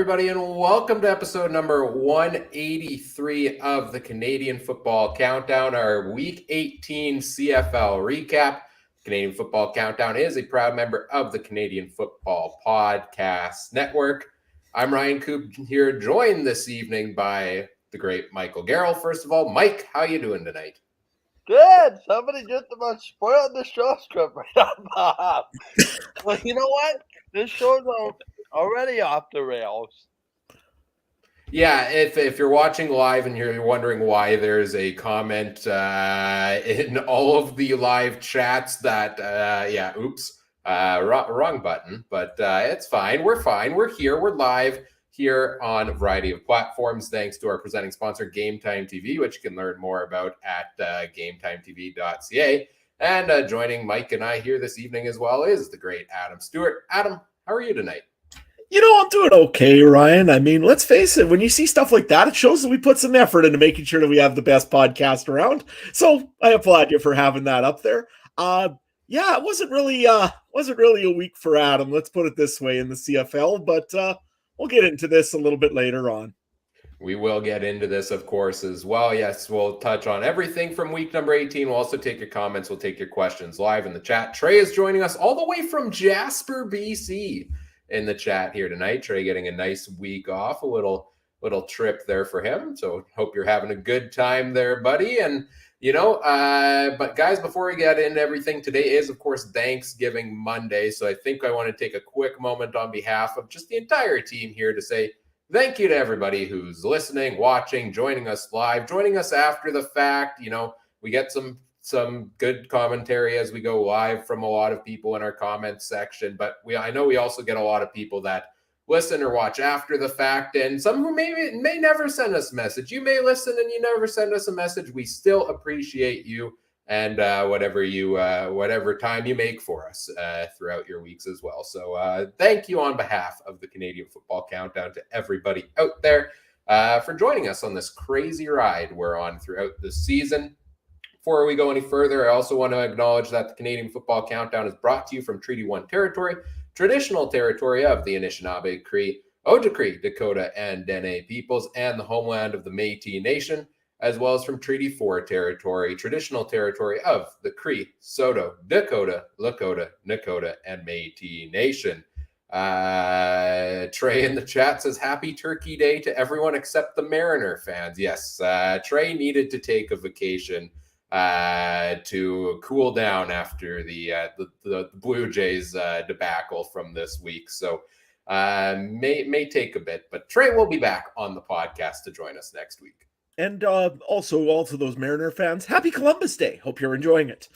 everybody, and welcome to episode number 183 of the Canadian Football Countdown, our Week 18 CFL recap. Canadian Football Countdown is a proud member of the Canadian Football Podcast Network. I'm Ryan Coop here, joined this evening by the great Michael Garrell. First of all, Mike, how you doing tonight? Good. Somebody just about spoiled the show script right on Bob. Well, you know what? This show's already off the rails. Yeah, if you're watching live and you're wondering why there's a comment in all of the live chats that, wrong button, but it's fine. We're fine. We're here. We're live here on a variety of platforms, thanks to our presenting sponsor, Game Time TV, which you can learn more about at gametimetv.ca. And joining Mike and I here this evening as well is the great Adam Stewart. Adam, how are you tonight? You know, I'm doing okay, Ryan. I mean, let's face it, when you see stuff like that, it shows that we put some effort into making sure that we have the best podcast around. So I applaud you for having that up there. It wasn't really a week for Adam, let's put it this way, in the CFL, but we'll get into this a little bit later on. We will get into this, of course, as well. Yes, we'll touch on everything from week number 18. We'll also take your comments. We'll take your questions live in the chat. Trey is joining us all the way from Jasper, BC. In the chat here tonight. Trey getting a nice week off, a little trip there for him. So hope you're having a good time there, buddy. And, but guys, before we get into everything, today is, of course, Thanksgiving Monday. So I think I want to take a quick moment on behalf of just the entire team here to say thank you to everybody who's listening, watching, joining us live, joining us after the fact. We get some good commentary as we go live from a lot of people in our comments section, but I know we also get a lot of people that listen or watch after the fact, and some who may never send us a message. You may listen and you never send us a message. We still appreciate you and whatever time you make for us throughout your weeks as well. So thank you on behalf of the Canadian Football Countdown to everybody out there for joining us on this crazy ride we're on throughout the season. Before we go any further, I also want to acknowledge that the Canadian Football Countdown is brought to you from Treaty 1 territory, traditional territory of the Anishinaabe, Cree, Oji-Cree, Dakota, and Dene peoples, and the homeland of the Métis Nation, as well as from Treaty 4 territory, traditional territory of the Cree, Saulteaux, Dakota, Lakota, Nakota, and Métis Nation. Trey in the chat says, Happy Turkey Day to everyone except the Mariner fans. Yes, Trey needed to take a vacation to cool down after the Blue Jays debacle from this week. So may take a bit, but Trey will be back on the podcast to join us next week. And also all to those Mariner fans, Happy Columbus Day. Hope you're enjoying it.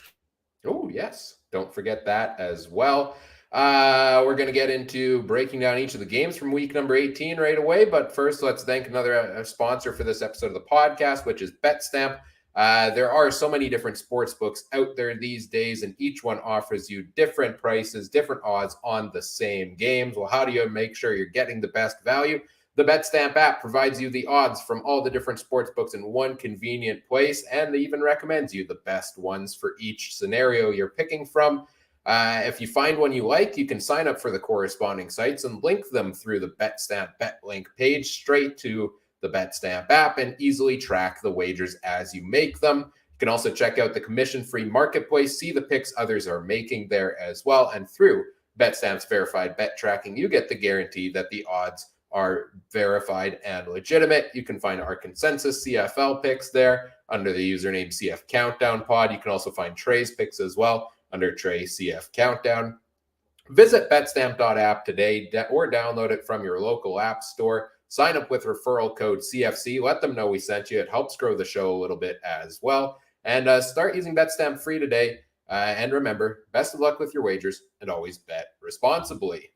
Oh, yes. Don't forget that as well. We're going to get into breaking down each of the games from week number 18 right away. But first, let's thank another sponsor for this episode of the podcast, which is Betstamp. There are so many different sports books out there these days, and each one offers you different prices, different odds on the same games. Well, how do you make sure you're getting the best value? The Betstamp app provides you the odds from all the different sports books in one convenient place, and they even recommends you the best ones for each scenario you're picking from. If you find one you like, you can sign up for the corresponding sites and link them through the Betstamp BetLink page straight to the Betstamp app and easily track the wagers as you make them. You can also check out the commission-free marketplace, see the picks others are making there as well. And through Betstamp's verified bet tracking, you get the guarantee that the odds are verified and legitimate. You can find our consensus CFL picks there under the username CF Countdown Pod. You can also find Trey's picks as well under Trey CF Countdown. Visit betstamp.app today or download it from your local app store. Sign up with referral code CFC. Let them know we sent you. It helps grow the show a little bit as well. And start using Betstamp free today. And remember, best of luck with your wagers and always bet responsibly.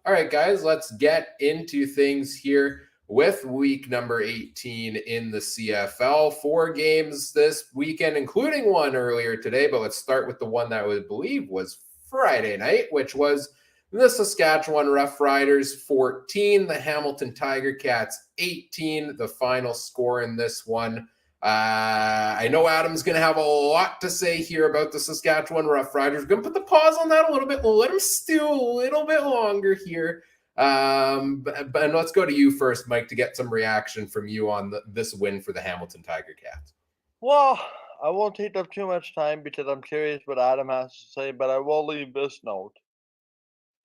All right, guys, let's get into things here with week number 18 in the CFL. 4 games this weekend, including one earlier today. But let's start with the one that I believe was Friday night, which was the Saskatchewan Roughriders 14, the Hamilton Tiger Cats 18, the final score in this one. I know Adam's going to have a lot to say here about the Saskatchewan Roughriders. We're going to put the pause on that a little bit. We'll let him stew a little bit longer here. And let's go to you first, Mike, to get some reaction from you on this win for the Hamilton Tiger Cats. Well, I won't take up too much time because I'm curious what Adam has to say, but I will leave this note.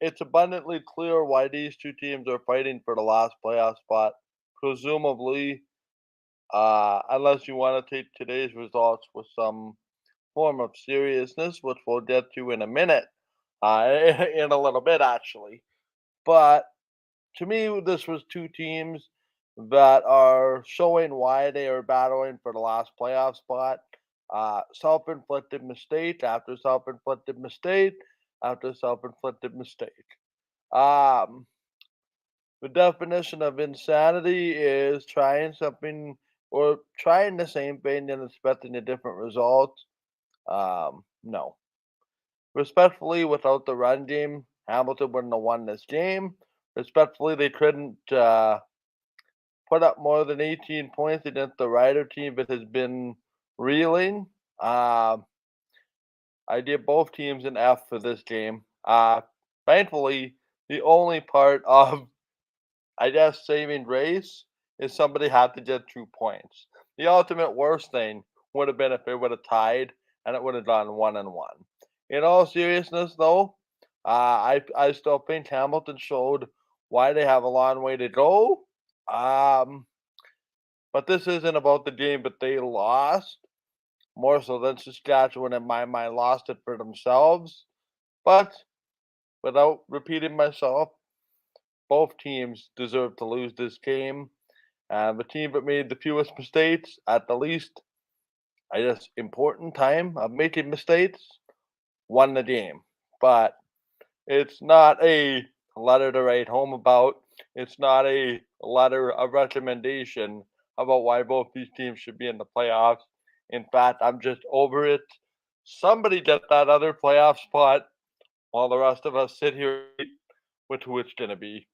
It's abundantly clear why these two teams are fighting for the last playoff spot. Presumably, unless you want to take today's results with some form of seriousness, which we'll get to in a minute, in a little bit actually. But to me, this was two teams that are showing why they are battling for the last playoff spot. Self-inflicted mistake after self-inflicted mistake after self-inflicted mistake. Um, the definition of insanity is trying something or trying the same thing and expecting a different result. No. Respectfully, without the run game, Hamilton wouldn't have won this game. Respectfully, they couldn't put up more than 18 points against the Rider team that has been reeling. I give both teams an F for this game. Thankfully, the only part of, I guess, saving grace is somebody had to get 2 points. The ultimate worst thing would have been if they would have tied and it would have gone 1-1. In all seriousness, though, I still think Hamilton showed why they have a long way to go. But this isn't about the game that they lost, more so than Saskatchewan, in my mind, lost it for themselves. But without repeating myself, both teams deserve to lose this game. The team that made the fewest mistakes at the least, I guess, important time of making mistakes, won the game. But it's not a letter to write home about. It's not a letter of recommendation about why both these teams should be in the playoffs. In fact, I'm just over it. Somebody get that other playoff spot while the rest of us sit here with who it's going to be.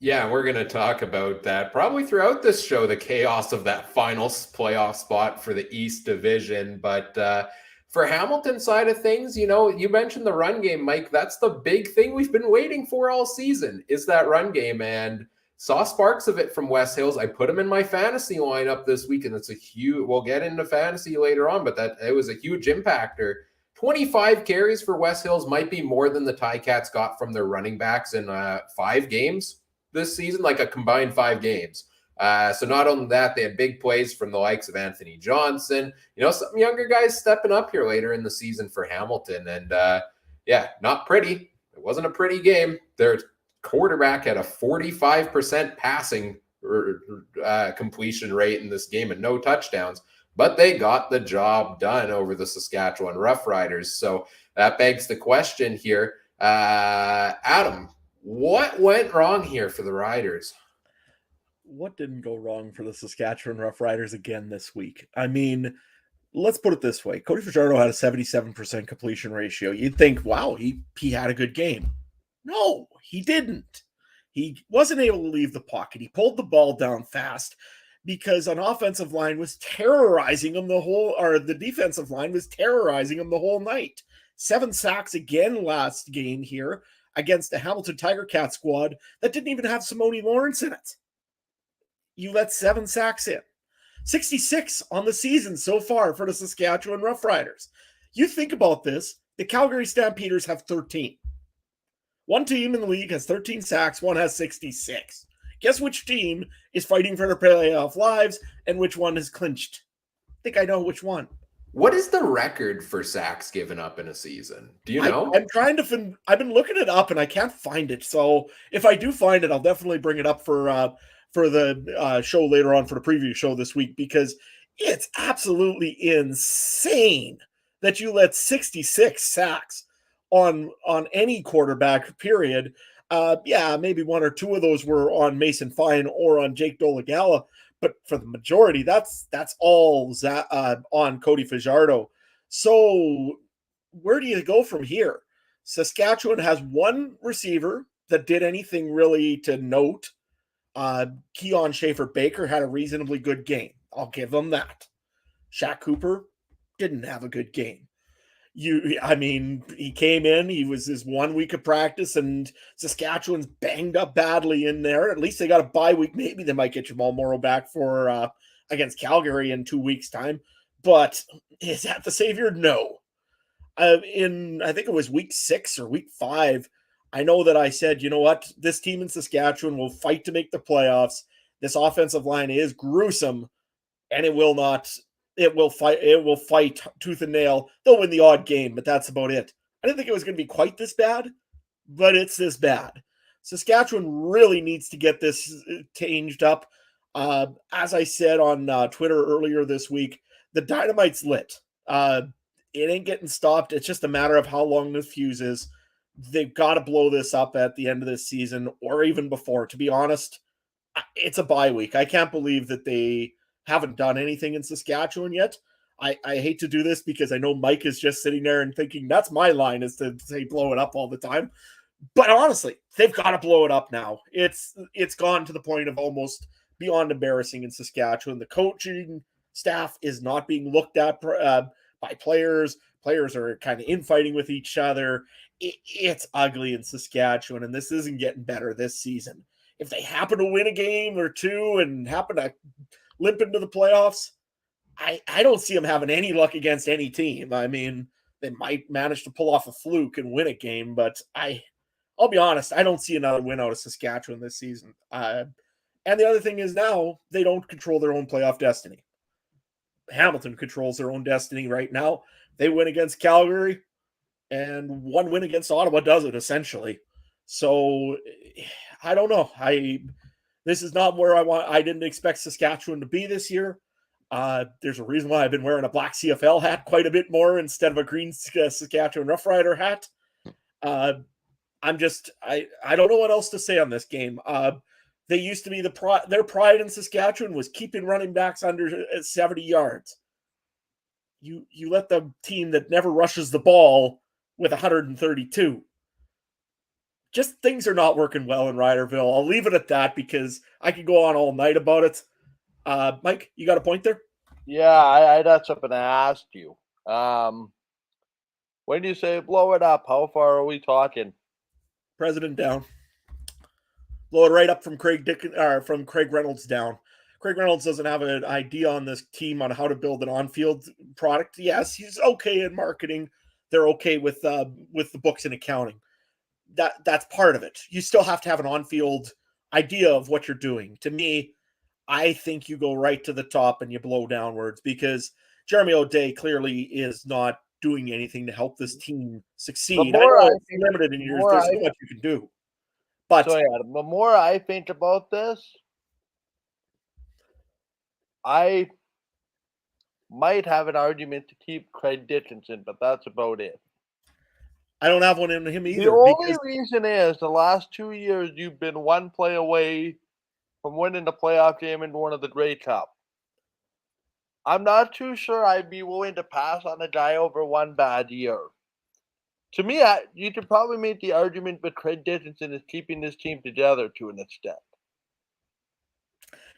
Yeah, we're going to talk about that probably throughout this show, the chaos of that final playoff spot for the East Division. But for Hamilton's side of things, you know, you mentioned the run game, Mike. That's the big thing we've been waiting for all season is that run game. And saw sparks of it from West Hills. I put him in my fantasy lineup this week, and it's a huge, we'll get into fantasy later on, but that it was a huge impactor. 25 carries for West Hills might be more than the Ticats got from their running backs in 5 games this season, like a combined 5 games. So not only that, they had big plays from the likes of Anthony Johnson, you know, some younger guys stepping up here later in the season for Hamilton. And yeah, not pretty. It wasn't a pretty game. Their quarterback had a 45% passing completion rate in this game and no touchdowns, but they got the job done over the Saskatchewan Roughriders. So that begs the question here. Adam, what went wrong here for the Riders? What didn't go wrong for the Saskatchewan Roughriders again this week? I mean, let's put it this way. Cody Fajardo had a 77% completion ratio. You'd think, wow, he had a good game. No, he didn't. He wasn't able to leave the pocket. He pulled the ball down fast because an offensive line was terrorizing him the defensive line was terrorizing him the whole night. 7 sacks again last game here against the Hamilton Tiger Cat squad that didn't even have Simone Lawrence in it. You let 7 sacks in. 66 on the season so far for the Saskatchewan Roughriders. You think about this, the Calgary Stampeders have 13. One team in the league has 13 sacks, one has 66. Guess which team is fighting for their playoff lives and which one has clinched? I think I know which one. What is the record for sacks given up in a season? Do you know? I'm trying to I've been looking it up and I can't find it. So if I do find it, I'll definitely bring it up for the show later on, for the preview show this week, because it's absolutely insane that you let 66 sacks on any quarterback, period. Yeah, maybe 1 or 2 of those were on Mason Fine or on Jake Dolegala, but for the majority, that's all on Cody Fajardo. So where do you go from here? Saskatchewan has 1 receiver that did anything really to note. Keon Schaefer-Baker had a reasonably good game. I'll give them that. Shaq Cooper didn't have a good game. He came in, he was his 1 week of practice, and Saskatchewan's banged up badly in there. At least they got a bye week. Maybe they might get Jamal Morrow back for against Calgary in 2 weeks' time. But is that the savior? No. I think it was week 6 or week 5, I know that I said, you know what, this team in Saskatchewan will fight to make the playoffs. This offensive line is gruesome, and it will fight tooth and nail. They'll win the odd game, but that's about it. I didn't think it was going to be quite this bad, but it's this bad. Saskatchewan really needs to get this changed up. As I said on Twitter earlier this week, the dynamite's lit. It ain't getting stopped. It's just a matter of how long the fuse is. They've got to blow this up at the end of this season or even before. To be honest, it's a bye week. I can't believe that they haven't done anything in Saskatchewan yet. I hate to do this because I know Mike is just sitting there and thinking that's my line, is to say blow it up all the time. But honestly, they've got to blow it up now. It's gone to the point of almost beyond embarrassing in Saskatchewan. The coaching staff is not being looked at by players. Players are kind of infighting with each other. It's ugly in Saskatchewan, and this isn't getting better this season. If they happen to win a game or two and happen to limp into the playoffs, I don't see them having any luck against any team. I mean, they might manage to pull off a fluke and win a game, but I'll be honest, I don't see another win out of Saskatchewan this season. And the other thing is now they don't control their own playoff destiny. Hamilton controls their own destiny right now. They win against Calgary, and one win against Ottawa does it, essentially. So, I don't know. This is not where I didn't expect Saskatchewan to be this year. There's a reason why I've been wearing a black CFL hat quite a bit more instead of a green Saskatchewan Roughrider hat. I don't know what else to say on this game. They used to be their pride in Saskatchewan was keeping running backs under 70 yards. You let the team that never rushes the ball with 132. Just things are not working well in Riderville. I'll leave it at that because I could go on all night about it. Mike, you got a point there? Yeah, I had something to ask you. When you say blow it up, how far are we talking? President down. Blow it right up from Craig Reynolds down. Craig Reynolds doesn't have an idea on this team on how to build an on-field product. Yes, he's okay in marketing. They're okay with the books and accounting. That's part of it. You still have to have an on-field idea of what you're doing. To me, I think you go right to the top and you blow downwards because Jeremy O'Day clearly is not doing anything to help this team succeed. I know it's limited in years. There's so much you can do. But so yeah, the more I think about this, I might have an argument to keep Craig Dickinson, but that's about it. I don't have one in him either. The only reason is the last 2 years you've been one play away from winning the playoff game in one of the Grey Cup. I'm not too sure I'd be willing to pass on a guy over one bad year. To me, you could probably make the argument that Craig Dickinson is keeping this team together to an extent.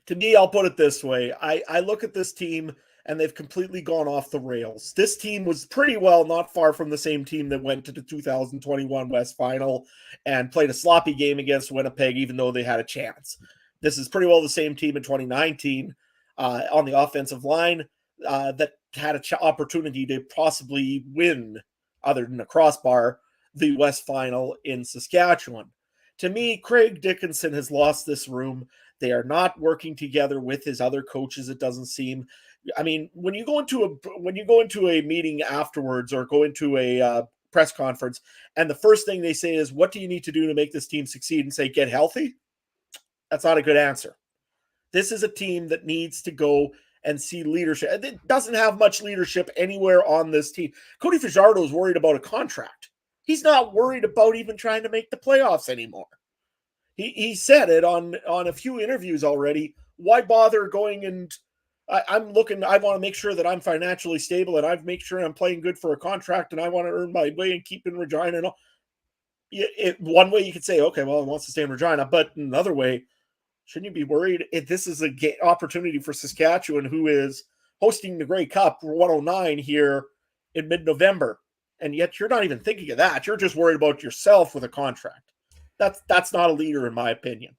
To me, I'll put it this way. I look at this team, and they've completely gone off the rails. This team was pretty well not far from the same team that went to the 2021 West Final and played a sloppy game against Winnipeg, even though they had a chance. This is pretty well the same team in 2019 on the offensive line that had an opportunity to possibly win, other than a crossbar, the West Final in Saskatchewan. To me, Craig Dickinson has lost this room. They are not working together with his other coaches, it doesn't seem. I mean, when you go into a meeting afterwards or go into a press conference, and the first thing they say is, what do you need to do to make this team succeed? And say, get healthy? That's not a good answer. This is a team that needs to go and see leadership. It doesn't have much leadership anywhere on this team. Cody Fajardo is worried about a contract. He's not worried about even trying to make the playoffs anymore. He said it on a few interviews already. Why bother going and I want to make sure that I'm financially stable and I've made sure I'm playing good for a contract and I want to earn my way and keep in Regina and all. One way you could say, okay, well, he wants to stay in Regina, but another way, shouldn't you be worried? This is an opportunity for Saskatchewan, who is hosting the Grey Cup 109 here in mid-November. And yet you're not even thinking of that. You're just worried about yourself with a contract. That's not a leader, in my opinion.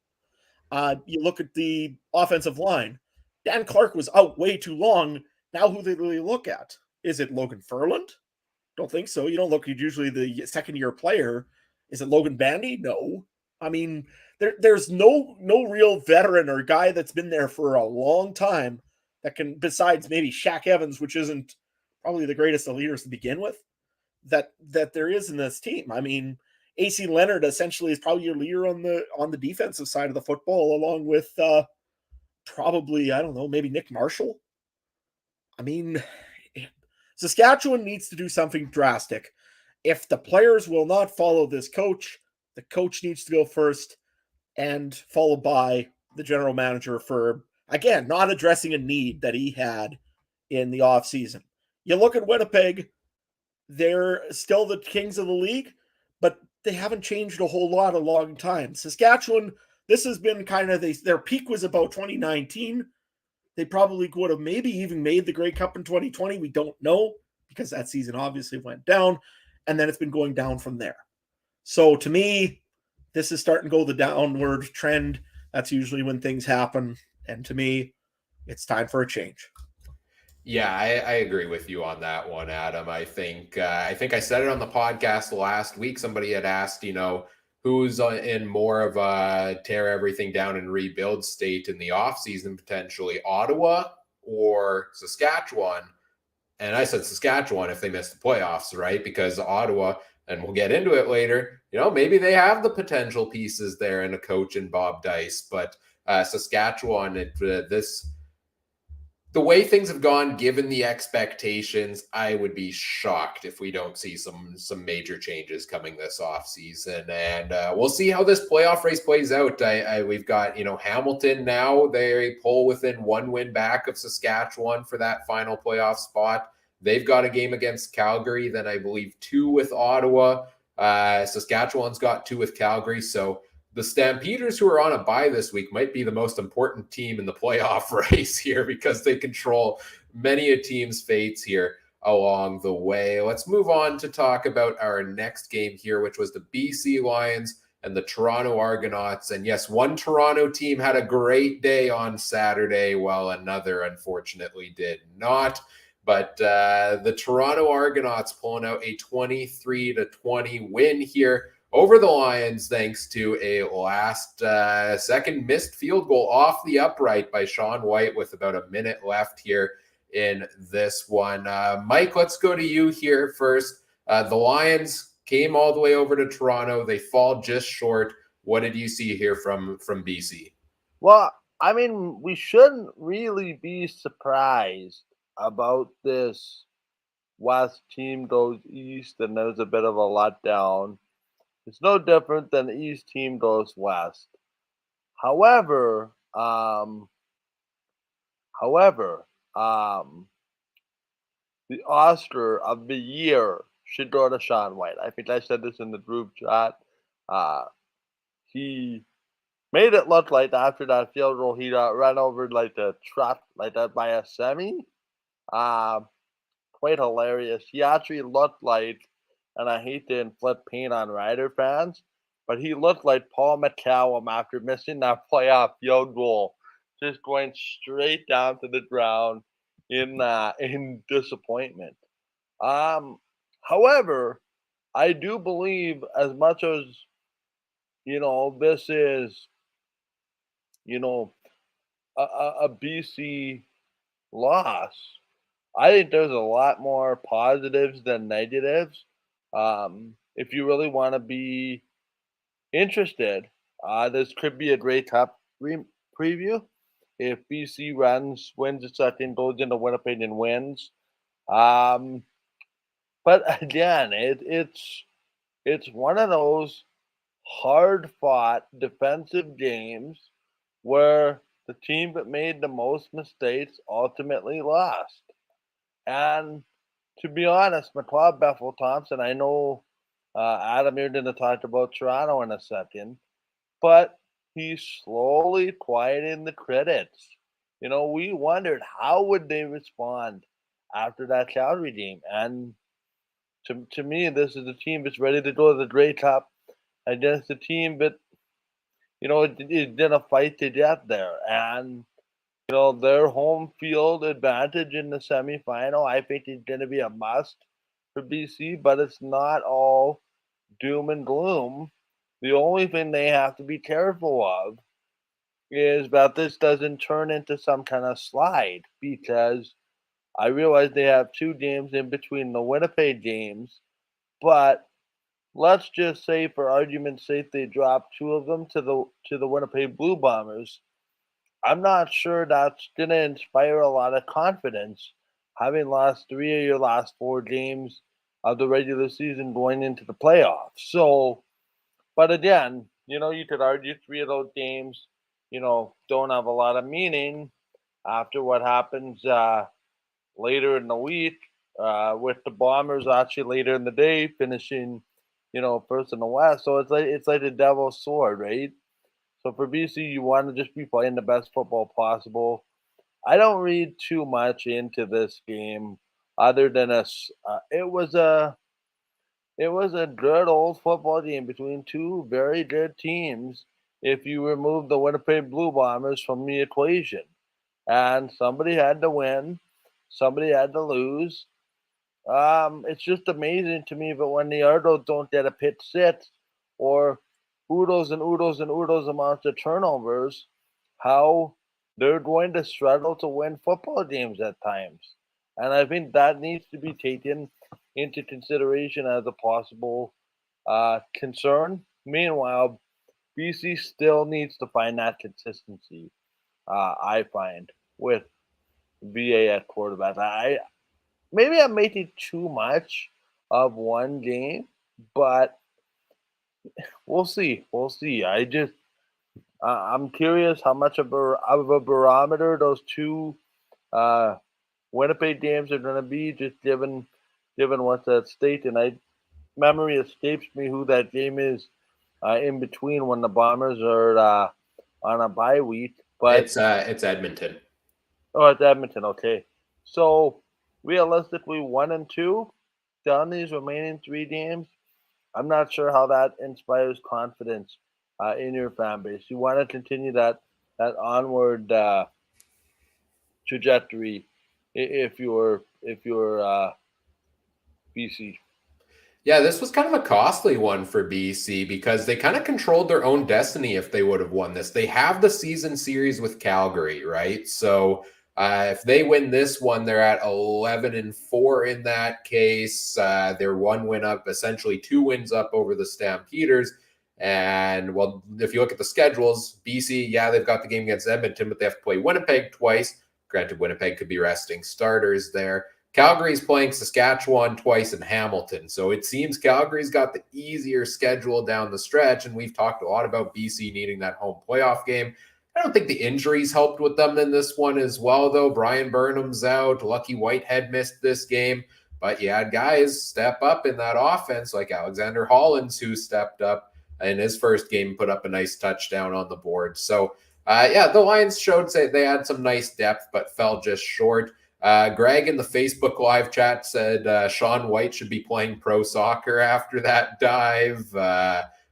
You look at the offensive line. Dan Clark was out way too long. Now who they really look at? Is it Logan Ferland? Don't think so. You don't look at usually the second-year player. Is it Logan Bandy? No. I mean, there's no real veteran or guy that's been there for a long time that can, besides maybe Shaq Evans, which isn't probably the greatest of leaders to begin with, that there is in this team. I mean, AC Leonard essentially is probably your leader on the defensive side of the football, along with probably, I don't know, maybe Nick Marshall. I mean, Saskatchewan needs to do something drastic. If the players will not follow this coach, the coach needs to go first, and followed by the general manager for, again, not addressing a need that he had in the offseason. You look at Winnipeg, they're still the kings of the league, but they haven't changed a whole lot a long time. Saskatchewan, this has been kind of, their peak was about 2019. They probably would have maybe even made the Grey Cup in 2020. We don't know, because that season obviously went down, and then it's been going down from there. So to me, this is starting to go the downward trend. That's usually when things happen. And to me, it's time for a change. Yeah, I agree with you on that one, Adam. I think I said it on the podcast last week. Somebody had asked, who's in more of a tear everything down and rebuild state in the offseason, potentially Ottawa or Saskatchewan. And I said Saskatchewan if they miss the playoffs, right? Because Ottawa, and we'll get into it later, maybe they have the potential pieces there and a coach in Bob Dice. But Saskatchewan, the way things have gone, given the expectations, I would be shocked if we don't see some major changes coming this offseason. And we'll see how this playoff race plays out. We've got, Hamilton now. They pull within one win back of Saskatchewan for that final playoff spot. They've got a game against Calgary, then I believe 2 with Ottawa. Saskatchewan's got 2 with Calgary. So the Stampeders, who are on a bye this week, might be the most important team in the playoff race here, because they control many a team's fates here along the way. Let's move on to talk about our next game here, which was the BC Lions and the Toronto Argonauts. And yes, one Toronto team had a great day on Saturday, while another unfortunately did not. But the Toronto Argonauts pulling out a 23-20 win here over the Lions, thanks to a last second missed field goal off the upright by Sean White with about a minute left here in this one. Mike, let's go to you here first. The Lions came all the way over to Toronto. They fall just short. What did you see here from BC? Well, I mean, we shouldn't really be surprised about this West team goes East, and there's a bit of a letdown. It's no different than the East team goes West. However, the Oscar of the year should go to Sean White. I think I said this in the group chat. He made it look like after that field goal, he got run over like a truck, like that by a semi. Quite hilarious. He actually looked like, and I hate to inflict pain on Rider fans, but he looked like Paul McCallum after missing that playoff field goal, just going straight down to the ground in disappointment. However, I do believe, as much as this is a BC loss, I think there's a lot more positives than negatives. If you really want to be interested, this could be a great Cup preview. If BC wins the second, goes into Winnipeg and wins. But again, it's one of those hard-fought defensive games where the team that made the most mistakes ultimately lost. And to be honest, McLeod Bethel Thompson, I know Adam, you're going to talk about Toronto in a second, but he's slowly quieting the critics. We wondered how would they respond after that Calgary game, and To me, this is a team that's ready to go to the Grey Cup against a team that, it didn't fight to get there. And, their home field advantage in the semifinal, I think, is going to be a must for BC, but it's not all doom and gloom. The only thing they have to be careful of is that this doesn't turn into some kind of slide, because I realize they have 2 games in between the Winnipeg games, but let's just say, for argument's sake, they drop 2 of them to the Winnipeg Blue Bombers. I'm not sure that's going to inspire a lot of confidence, having lost 3 of your last 4 games of the regular season going into the playoffs. So, but again, you could argue 3 of those games, don't have a lot of meaning after what happens later in the week, with the Bombers actually later in the day finishing, first in the West. So it's like a devil's sword, right? So for BC, you want to just be playing the best football possible. I don't read too much into this game, other than it was a good old football game between 2 very good teams. If you remove the Winnipeg Blue Bombers from the equation, and somebody had to win, somebody had to lose. It's just amazing to me that when the Argonauts don't get a pick six, or oodles and oodles and oodles amounts of turnovers, how they're going to struggle to win football games at times. And I think that needs to be taken into consideration as a possible concern. Meanwhile, BC still needs to find that consistency, I find, with VA at quarterback. Maybe I'm making too much of one game, but we'll see. We'll see. I'm curious how much of a barometer those 2 Winnipeg games are going to be, just given what's at stake. And memory escapes me who that game is in between, when the Bombers are on a bye week. But it's Edmonton. Oh, it's Edmonton. Okay, so realistically, 1 and 2 down these remaining 3 games. I'm not sure how that inspires confidence in your fan base. You want to continue that onward trajectory if you're BC. Yeah, this was kind of a costly one for BC because they kind of controlled their own destiny if they would have won this. They have the season series with Calgary, right? So if they win this one, they're at 11-4 in that case. They're 1 win up, essentially 2 wins up over the Stampeders. And well, if you look at the schedules, BC, yeah, they've got the game against Edmonton, but they have to play Winnipeg twice. Granted, Winnipeg could be resting starters there. Calgary's playing Saskatchewan twice and Hamilton. So it seems Calgary's got the easier schedule down the stretch. And we've talked a lot about BC needing that home playoff game. I don't think the injuries helped with them in this one as well, though. Brian Burnham's out. Lucky Whitehead missed this game. But you had guys step up in that offense, like Alexander Hollins, who stepped up in his first game, put up a nice touchdown on the board. So, the Lions showed they had some nice depth, but fell just short. Greg in the Facebook live chat said Sean White should be playing pro soccer after that dive.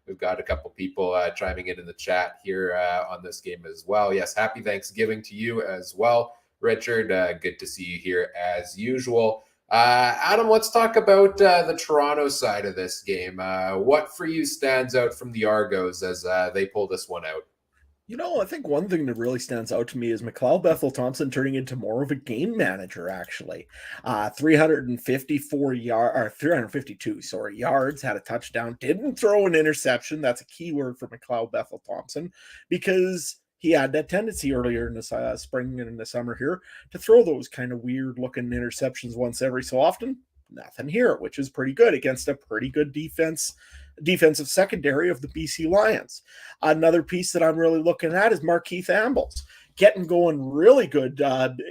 We've got a couple people chiming in the chat here on this game as well. Yes, happy Thanksgiving to you as well, Richard. Good to see you here as usual. Adam, let's talk about the Toronto side of this game. What for you stands out from the Argos as they pull this one out? I think one thing that really stands out to me is McLeod Bethel-Thompson turning into more of a game manager, actually. 352 yards, had a touchdown, didn't throw an interception. That's a key word for McLeod Bethel-Thompson, because he had that tendency earlier in the spring and in the summer here to throw those kind of weird-looking interceptions once every so often. Nothing here, which is pretty good against a pretty good defensive secondary of the BC Lions. Another piece that I'm really looking at is Markeith Ambles, getting going really good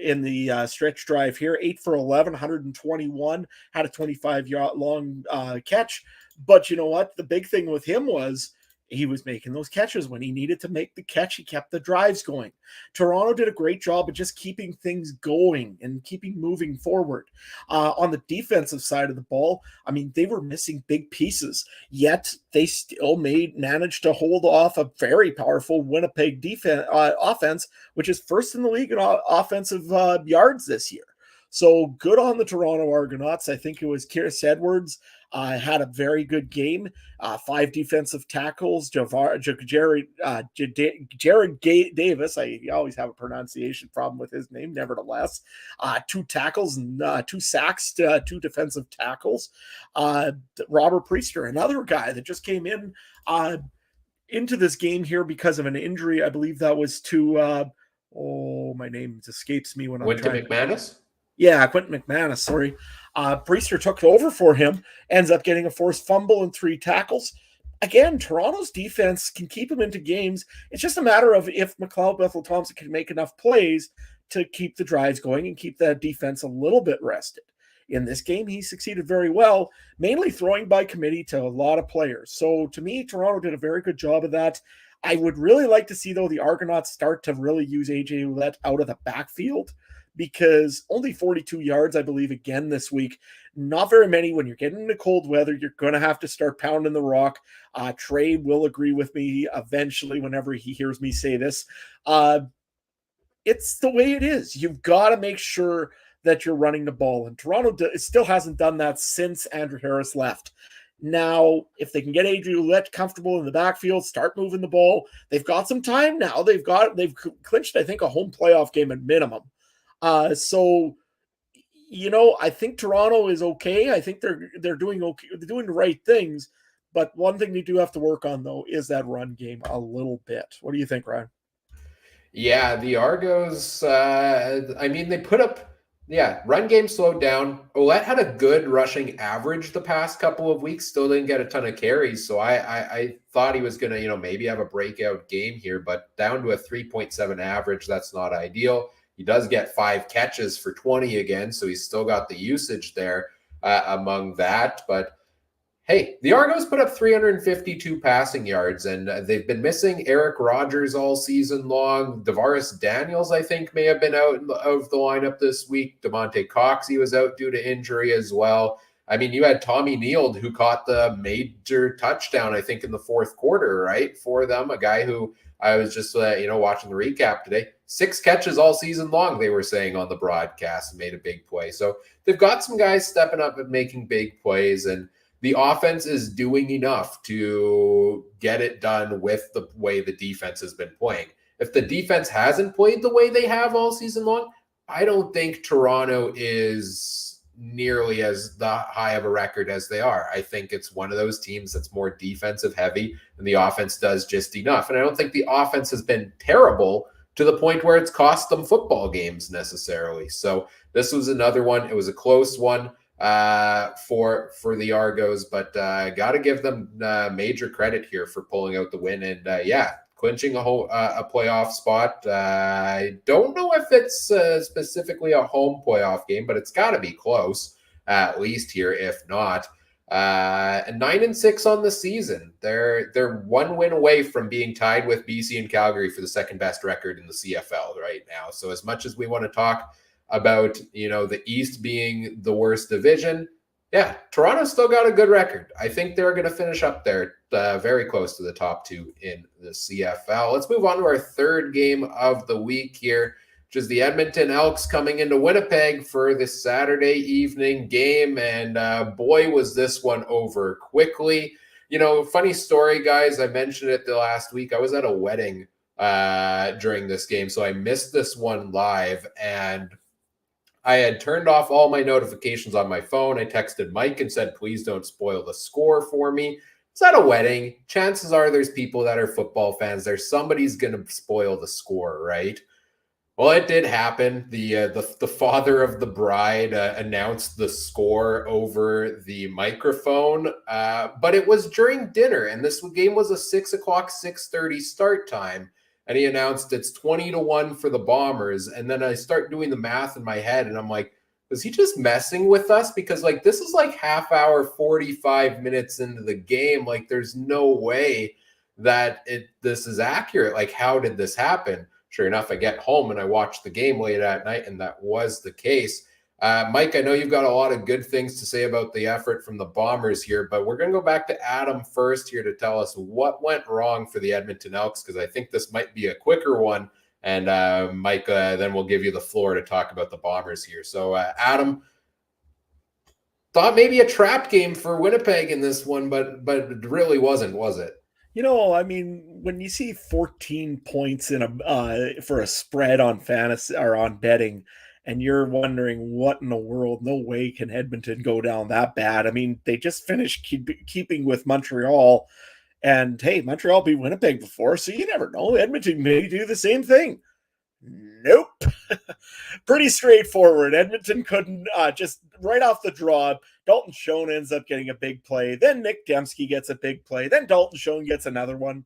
in the stretch drive here. 8 for 11, 121, had a 25-yard long catch. But you know what? The big thing with him was he was making those catches. When he needed to make the catch, he kept the drives going. Toronto did a great job of just keeping things going and keeping moving forward. On the defensive side of the ball, I mean, they were missing big pieces, yet they still managed to hold off a very powerful Winnipeg offense, which is first in the league in offensive yards this year. So good on the Toronto Argonauts. I think it was Chris Edwards had a very good game. 5 defensive tackles. Jared Davis. I always have a pronunciation problem with his name. Nevertheless, 2 tackles and 2 sacks. 2 defensive tackles. Robert Priester, another guy that just came in into this game here because of an injury. I believe that was to my name escapes me when I'm trying. McManus. Yeah, Quentin McManus, sorry. Priester took over for him, ends up getting a forced fumble and 3 tackles. Again, Toronto's defense can keep him into games. It's just a matter of if McLeod Bethel-Thompson can make enough plays to keep the drives going and keep that defense a little bit rested. In this game, he succeeded very well, mainly throwing by committee to a lot of players. So to me, Toronto did a very good job of that. I would really like to see, though, the Argonauts start to really use A.J. Ouellette out of the backfield, because only 42 yards, I believe, again this week. Not very many. When you're getting into cold weather, you're going to have to start pounding the rock. Trey will agree with me eventually whenever he hears me say this. It's the way it is. You've got to make sure that you're running the ball. And Toronto still hasn't done that since Andrew Harris left. Now, if they can get Adrian Ouellette comfortable in the backfield, start moving the ball, they've got some time now. They've clinched, I think, a home playoff game at minimum. So, I think Toronto is okay. I think they're doing okay. They're doing the right things. But one thing they do have to work on, though, is that run game a little bit. What do you think, Ryan? Yeah, the Argos, they put up, run game slowed down. Ouellette had a good rushing average the past couple of weeks, still didn't get a ton of carries. So I thought he was going to, maybe have a breakout game here, but down to a 3.7 average, that's not ideal. He does get 5 catches for 20 again, so he's still got the usage there among that. But hey, the Argos put up 352 passing yards, and they've been missing Eric Rogers all season long. Davaris Daniels, I think, may have been out of the lineup this week. DeMonte Coxey was out due to injury as well. I mean, you had Tommy Neal, who caught the major touchdown, I think, in the fourth quarter, right, for them. A guy who I was just, watching the recap today. 6 catches all season long, they were saying on the broadcast, and made a big play. So they've got some guys stepping up and making big plays, and the offense is doing enough to get it done with the way the defense has been playing. If the defense hasn't played the way they have all season long, I don't think Toronto is nearly as high of a record as they are. I think it's one of those teams that's more defensive heavy, and the offense does just enough. And I don't think the offense has been terrible to the point where it's cost them football games necessarily. So this was another one. It was a close one for the Argos, but got to give them major credit here for pulling out the win and clinching a playoff spot. I don't know if it's specifically a home playoff game, but it's got to be close at least here, if not. And 9-6 on the season. They're 1 win away from being tied with BC and Calgary for the second best record in the CFL right now. So as much as we want to talk about, the East being the worst division, Toronto's still got a good record. I think they're going to finish up there very close to the top 2 in the CFL. Let's move on to our third game of the week here, which is the Edmonton Elks coming into Winnipeg for this Saturday evening game. And boy, was this one over quickly. Funny story, guys. I mentioned it the last week. I was at a wedding during this game, so I missed this one live, and I had turned off all my notifications on my phone. I texted Mike and said, please don't spoil the score for me. It's at a wedding. Chances are there's people that are football fans there. Somebody's going to spoil the score, right? Well, it did happen. The father of the bride announced the score over the microphone, but it was during dinner, and this game was a 6 o'clock, 6:30 start time. And he announced it's 20-1 for the Bombers. And then I start doing the math in my head, and I'm like, is he just messing with us? Because this is half hour, 45 minutes into the game. There's no way that this is accurate. Like, how did this happen? Sure enough, I get home and I watch the game late at night, and that was the case. Mike, I know you've got a lot of good things to say about the effort from the Bombers here, but we're going to go back to Adam first here to tell us what went wrong for the Edmonton Elks, because I think this might be a quicker one. And Mike, then we'll give you the floor to talk about the Bombers here. So Adam, thought maybe a trap game for Winnipeg in this one, but it really wasn't, was it? I mean, when you see 14 points in a for a spread on fantasy or on betting, and you're wondering what in the world, no way can Edmonton go down that bad. I mean, they just finished keeping with Montreal, and hey, Montreal beat Winnipeg before, so you never know. Edmonton may do the same thing. Nope. Pretty straightforward. Edmonton couldn't, just right off the draw. Dalton Schoen ends up getting a big play. Then Nick Dembski gets a big play. Then Dalton Schoen gets another one.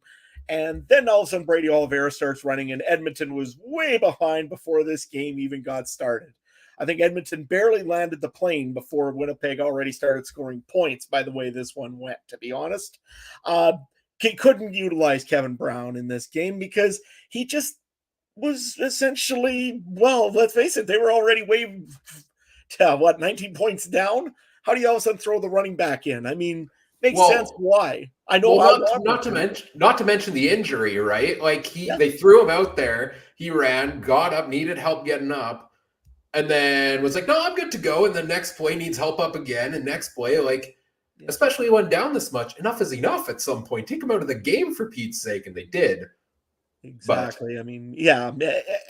And then all of a sudden Brady Oliveira starts running, and Edmonton was way behind before this game even got started. I think Edmonton barely landed the plane before Winnipeg already started scoring points, by the way this one went, to be honest. He couldn't utilize Kevin Brown in this game because he just was essentially, well, let's face it, they were already way, 19 points down? How do you all of a sudden throw the running back in? I mean, makes sense why. I know. Not to mention the injury, right? Like they threw him out there. He ran, got up, needed help getting up, and then was like, "No, I'm good to go." And the next play needs help up again, and next play, especially when down this much, enough is enough. At some point, take him out of the game for Pete's sake, and they did. Exactly. But, I mean,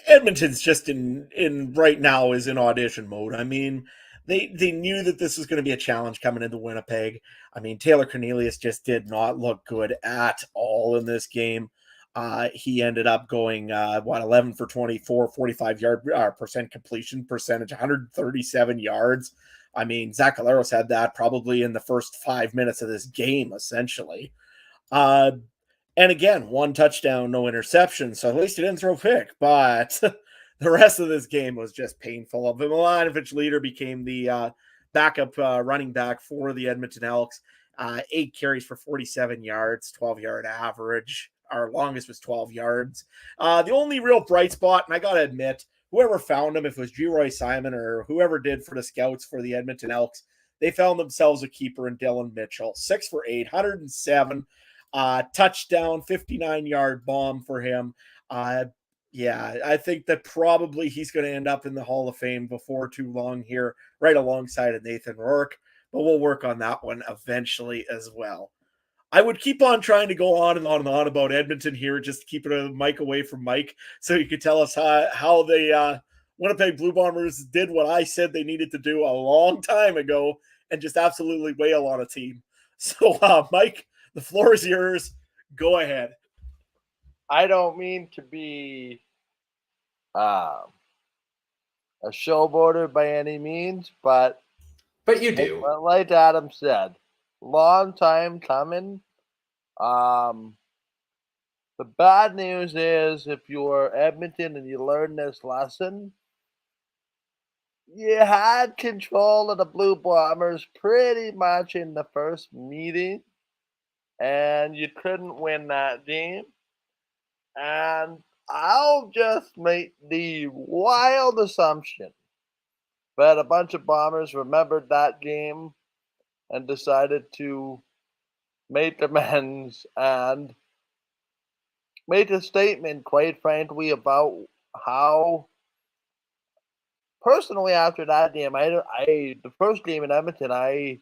Edmonton's just in right now is in audition mode. I mean, they knew that this was going to be a challenge coming into Winnipeg. I mean, Taylor Cornelius just did not look good at all in this game. He ended up going 11 for 24, 45 percent completion percentage, 137 yards. I mean, Zach Collaros had that probably in the first 5 minutes of this game, essentially. And again, 1 touchdown, no interception. So at least he didn't throw a pick. But the rest of this game was just painful. Milanovic Leader became the backup running back for the Edmonton Elks. 8 carries for 47 yards, 12-yard average. Our longest was 12 yards. The only real bright spot, and I got to admit, whoever found him, if it was G. Simon or whoever did for the scouts for the Edmonton Elks, they found themselves a keeper in Dylan Mitchell. 6 for 8, 107. Touchdown, 59-yard bomb for him. I think that probably he's going to end up in the Hall of Fame before too long here, right alongside of Nathan Rourke, but we'll work on that one eventually as well. I would keep on trying to go on and on and on about Edmonton here, just to keep a mic away from Mike, so you could tell us how the Winnipeg Blue Bombers did what I said they needed to do a long time ago and just absolutely wail on a team. So, Mike, the floor is yours. Go ahead. I don't mean to be a showboater by any means, but you do. Like Adam said, long time coming. The bad news is, if you're Edmonton and you learn this lesson, you had control of the Blue Bombers pretty much in the first meeting, and you couldn't win that game. And I'll just make the wild assumption that a bunch of Bombers remembered that game and decided to make amends and make a statement, quite frankly, about how, personally, after that game, the first game in Edmonton, I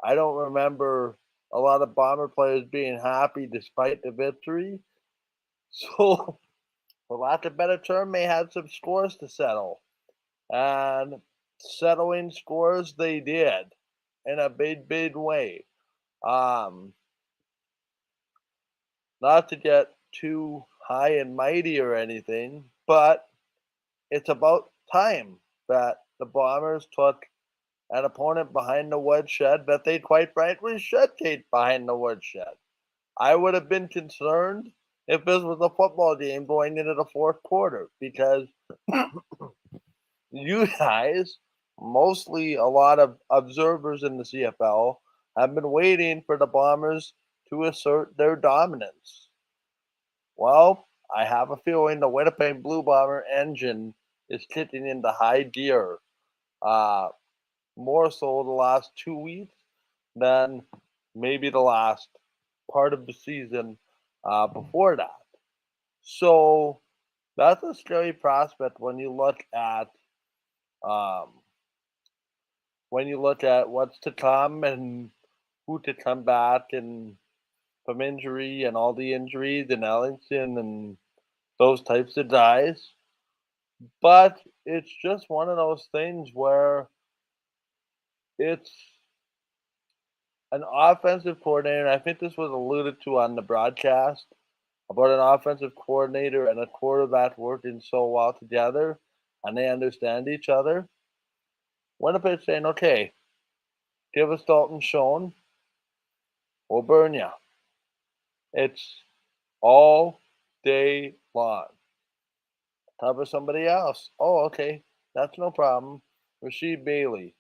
don't remember a lot of Bomber players being happy despite the victory. So, for lack of a better term, they had some scores to settle. And settling scores they did in a big, big way. Not to get too high and mighty or anything, but it's about time that the Bombers took an opponent behind the woodshed that they quite frankly should take behind the woodshed. I would have been concerned if this was a football game going into the fourth quarter, because you guys, mostly a lot of observers in the CFL, have been waiting for the Bombers to assert their dominance? Well, I have a feeling the Winnipeg Blue Bomber engine is kicking into high gear, more so the last 2 weeks than maybe the last part of the season before that. So that's a scary prospect when you look at what's to come and who to come back and from injury and all the injuries in Ellington and those types of guys. But it's just one of those things where it's an offensive coordinator. I think this was alluded to on the broadcast about an offensive coordinator and a quarterback working so well together and they understand each other. Winnipeg saying, okay, give us Dalton Schoen, we'll burn you. It's all day long. Cover somebody else. Oh, okay, that's no problem. Rasheed Bailey.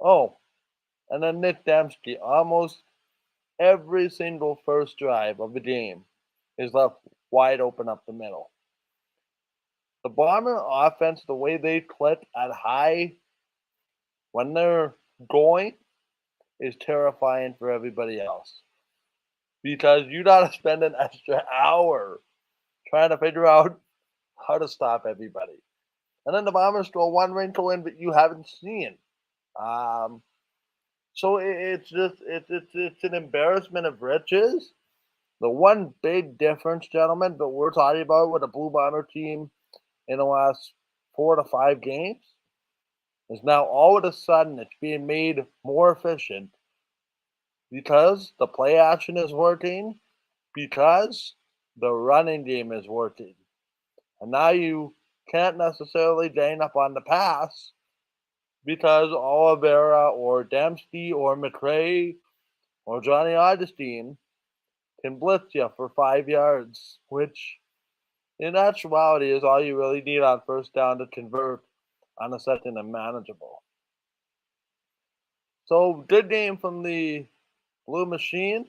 Oh, and then Nick Dembski. Almost every single first drive of the game is left wide open up the middle. The Bomber offense, the way they click at high when they're going, is terrifying for everybody else. Because you gotta spend an extra hour trying to figure out how to stop everybody. And then the Bombers throw one wrinkle in that you haven't seen. So it's an embarrassment of riches. The one big difference, gentlemen, that we're talking about with the Blue Bomber team in the last 4 to 5 games is now all of a sudden it's being made more efficient because the play action is working, because the running game is working. And now you can't necessarily gain up on the pass because Oliveira or Dembski or McRae or Johnny Augustine can blitz you for 5 yards, which in actuality is all you really need on first down to convert on a second and manageable. So good game from the Blue Machine.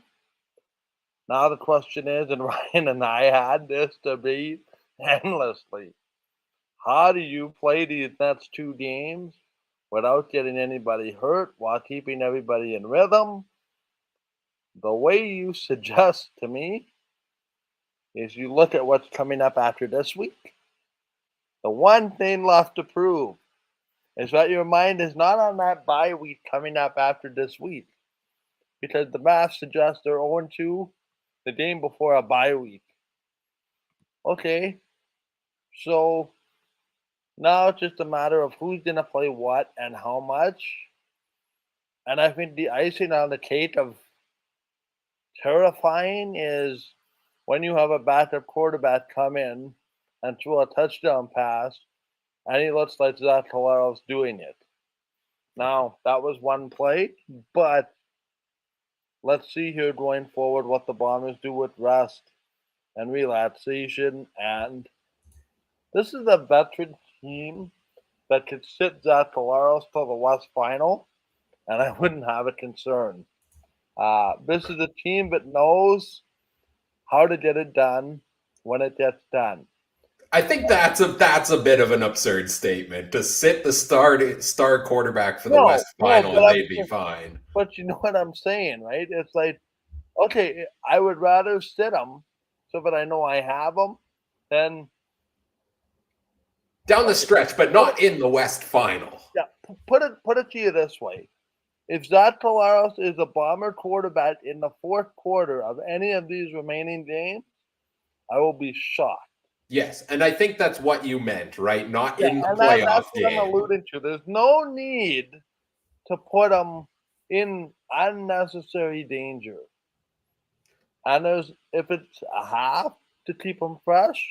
Now the question is, and Ryan and I had this debate endlessly, how do you play these next 2 games without getting anybody hurt while keeping everybody in rhythm? The way you suggest to me is you look at what's coming up after this week. The one thing left to prove is that your mind is not on that bye week coming up after this week, because the math suggests they're 0-2 the game before a bye week. Okay, so now it's just a matter of who's going to play what and how much. And I think the icing on the cake of terrifying is when you have a backup quarterback come in and throw a touchdown pass, and he looks like Zach Collaros doing it. Now, that was one play, but let's see here going forward what the Bombers do with rest and relaxation. And this is a veteran team that could sit Zach Collaros till the West Final, and I wouldn't have a concern. This is a team that knows how to get it done when it gets done. I think that's a bit of an absurd statement to sit the star quarterback for the West Final and they'd be fine. But you know what I'm saying, right? It's like, okay, I would rather sit them so that I know I have them than down the stretch, but not in the West Final. Yeah, put it to you this way: if Zach Collaros is a Bomber quarterback in the fourth quarter of any of these remaining games, I will be shocked. Yes, and I think that's what you meant, right? Not in the playoff that's game. What I'm alluding to. There's no need to put them in unnecessary danger. And if it's a half to keep them fresh,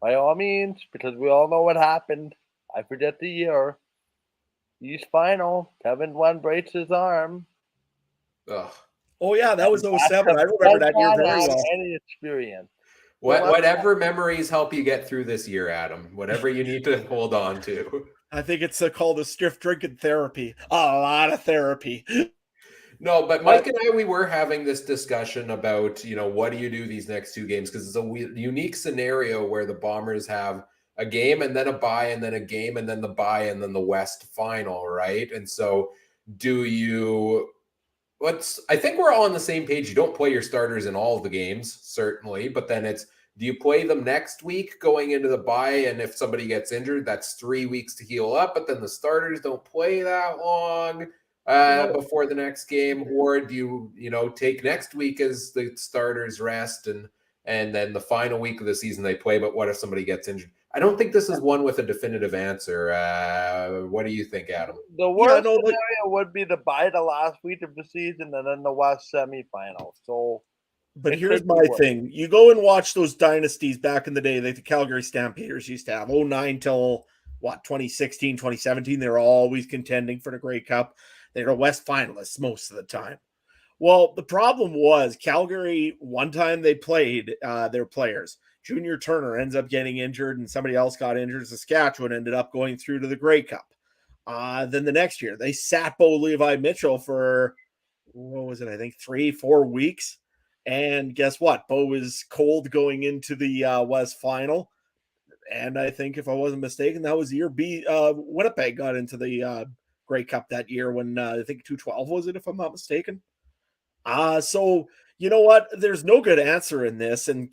by all means, because we all know what happened. I forget the year. East Final, Kevin Glenn breaks his arm. Ugh. Oh, yeah, that was 07. I remember that year very well. Any experience. Whatever memories help you get through this year, Adam. Whatever you need to hold on to. I think it's called a stiff drinking therapy. A lot of therapy. No, but Mike and I, we were having this discussion about, what do you do these next two games? Because it's a unique scenario where the Bombers have a game and then a bye and then a game and then the bye and then the West final, right? And so I think we're all on the same page. You don't play your starters in all of the games, certainly, but then do you play them next week going into the bye? And if somebody gets injured, that's 3 weeks to heal up, but then the starters don't play that long before the next game. Or do you, take next week as the starters rest and then the final week of the season they play, but what if somebody gets injured? I don't think this is one with a definitive answer. What do you think, Adam? The worst scenario would be the bye the last week of the season and then the West semifinal. So, but here's my thing. You go and watch those dynasties back in the day that the Calgary Stampeders used to have, 09 till 2016, 2017. They were always contending for the Grey Cup. They were West finalists most of the time. Well, the problem was Calgary, one time they played their players. Junior Turner ends up getting injured and somebody else got injured. Saskatchewan ended up going through to the Grey Cup. Then the next year, they sat Bo Levi Mitchell for, what was it? I think 3-4 weeks. And guess what? Bo was cold going into the West final. And I think if I wasn't mistaken, that was the year Winnipeg got into the Grey Cup that year when I think 212 was it, if I'm not mistaken. So you know what? There's no good answer in this. And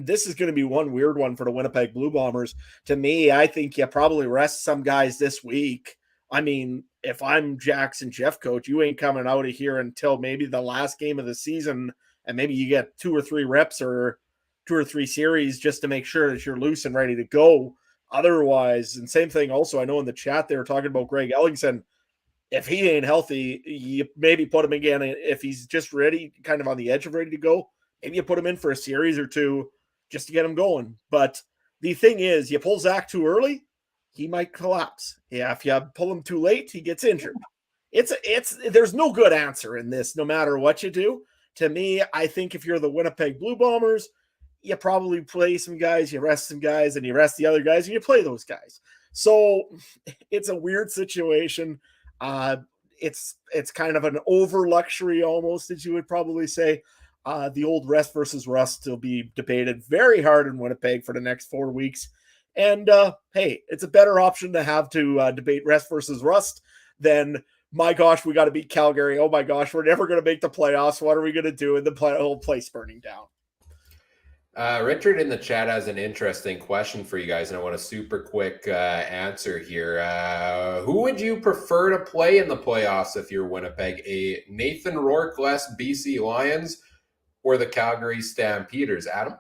this is going to be one weird one for the Winnipeg Blue Bombers. To me, I think you probably rest some guys this week. I mean, if I'm Jackson Jeff coach, you ain't coming out of here until maybe the last game of the season. And maybe you get 2 or 3 reps or 2 or 3 series just to make sure that you're loose and ready to go. Otherwise, and same thing also, I know in the chat they were talking about Greg Ellingson. If he ain't healthy, you maybe put him again. If he's just ready, kind of on the edge of ready to go, maybe you put him in for a series or 2 just to get him going. But the thing is, you pull Zach too early, he might collapse. Yeah, if you pull him too late, he gets injured. There's no good answer in this, no matter what you do. To me, I think if you're the Winnipeg Blue Bombers, you probably play some guys, you rest some guys, and you rest the other guys, and you play those guys. So it's a weird situation. It's kind of an over luxury almost, as you would probably say. The old rest versus rust will be debated very hard in Winnipeg for the next 4 weeks. And hey, it's a better option to have to debate rest versus rust than, my gosh, we got to beat Calgary. Oh my gosh, we're never going to make the playoffs. What are we going to do? And the whole place burning down. Richard in the chat has an interesting question for you guys, and I want a super quick answer here. Who would you prefer to play in the playoffs if you're Winnipeg? A Nathan Rourke-less BC Lions or the Calgary Stampeders? Adam?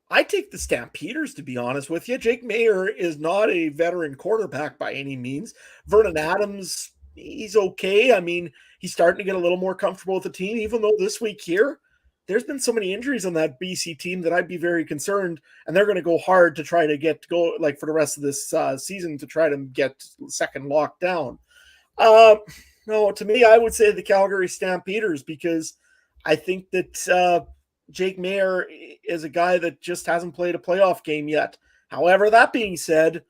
I take the Stampeders, to be honest with you. Jake Mayer is not a veteran quarterback by any means. Vernon Adams, he's okay. I mean, he's starting to get a little more comfortable with the team, even though this week here, there's been so many injuries on that BC team that I'd be very concerned, and they're going to go hard to try to go for the rest of this season to try to get second lockdown. No, to me, I would say the Calgary Stampeders, because I think that Jake Mayer is a guy that just hasn't played a playoff game yet. However, that being said,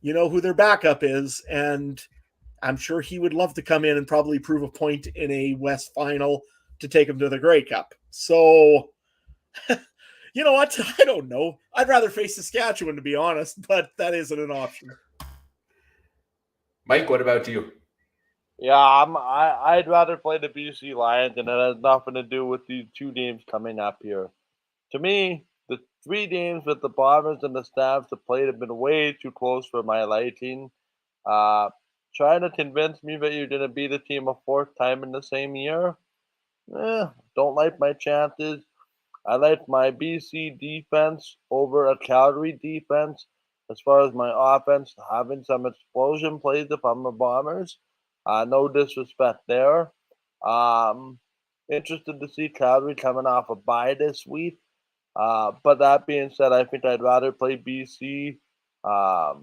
you know who their backup is, and I'm sure he would love to come in and probably prove a point in a West final to take him to the Grey Cup. So, you know what? I don't know. I'd rather face Saskatchewan, to be honest, but that isn't an option. Mike, what about you? Yeah, I'd rather play the BC Lions, and it has nothing to do with these 2 games coming up here. To me, the 3 games with the Bombers and the Stamps have played have been way too close for my liking. Trying to convince me that you're going to beat a team a 4th time in the same year? Don't like my chances. I like my BC defense over a Calgary defense. As far as my offense, having some explosion plays if I'm the Bombers. No disrespect there. Interested to see Calgary coming off a bye this week. But that being said, I think I'd rather play BC. I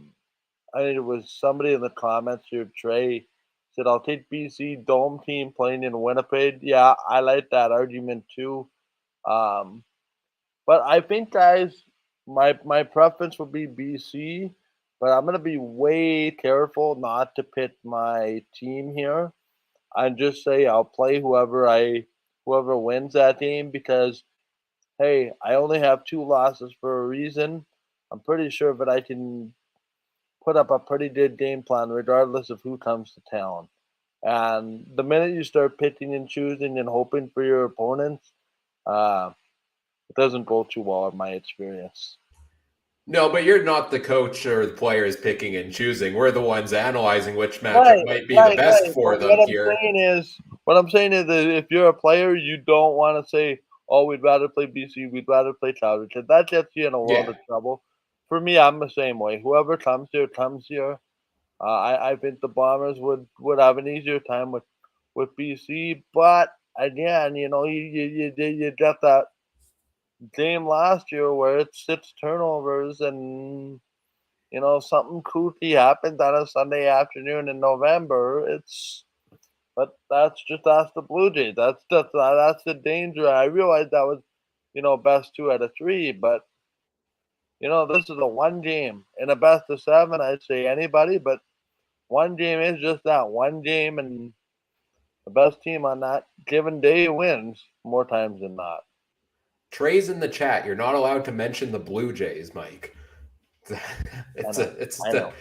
think it was somebody in the comments here, Trey, said I'll take BC Dome team playing in Winnipeg. Yeah, I like that argument too. But I think, guys, my preference would be BC, but I'm going to be way careful not to pit my team here. and just say I'll play whoever wins that game because hey, I only have 2 losses for a reason. I'm pretty sure that I can put up a pretty good game plan regardless of who comes to town. And the minute you start picking and choosing and hoping for your opponents, it doesn't go too well in my experience. No, but you're not the coach or the players picking and choosing. We're the ones analyzing which matchup might be the best for But them here. what I'm saying is that if you're a player, you don't want to say, "Oh, we'd rather play BC, we'd rather play Calgary," because that gets you in a world of trouble. For me, I'm the same way. Whoever comes here comes here. I think the Bombers would have an easier time with BC, but again, you got that game last year where it's 6 turnovers and something kooky happened on a Sunday afternoon in November. But that's the Blue Jays. That's the danger. I realized that was best 2 out of 3, but this is a one game in a best of 7. I'd say anybody, but one game is just that one game, and the best team on that given day wins more times than not. Trey's in the chat. You're not allowed to mention the Blue Jays, Mike. It's still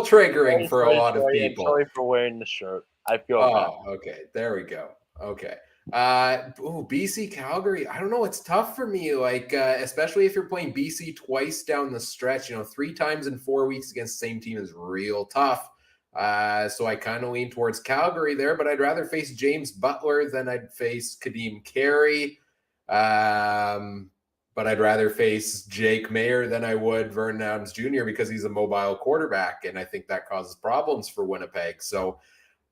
triggering for a lot of people. I'm sorry for wearing the shirt. I feel bad. Okay. There we go. Okay. BC Calgary. I don't know. It's tough for me. Like, especially if you're playing BC twice down the stretch, 3 times in 4 weeks against the same team is real tough. So I kind of lean towards Calgary there, but I'd rather face James Butler than I'd face Kadeem Carey. But I'd rather face Jake Mayer than I would Vernon Adams Jr. because he's a mobile quarterback, and I think that causes problems for Winnipeg. So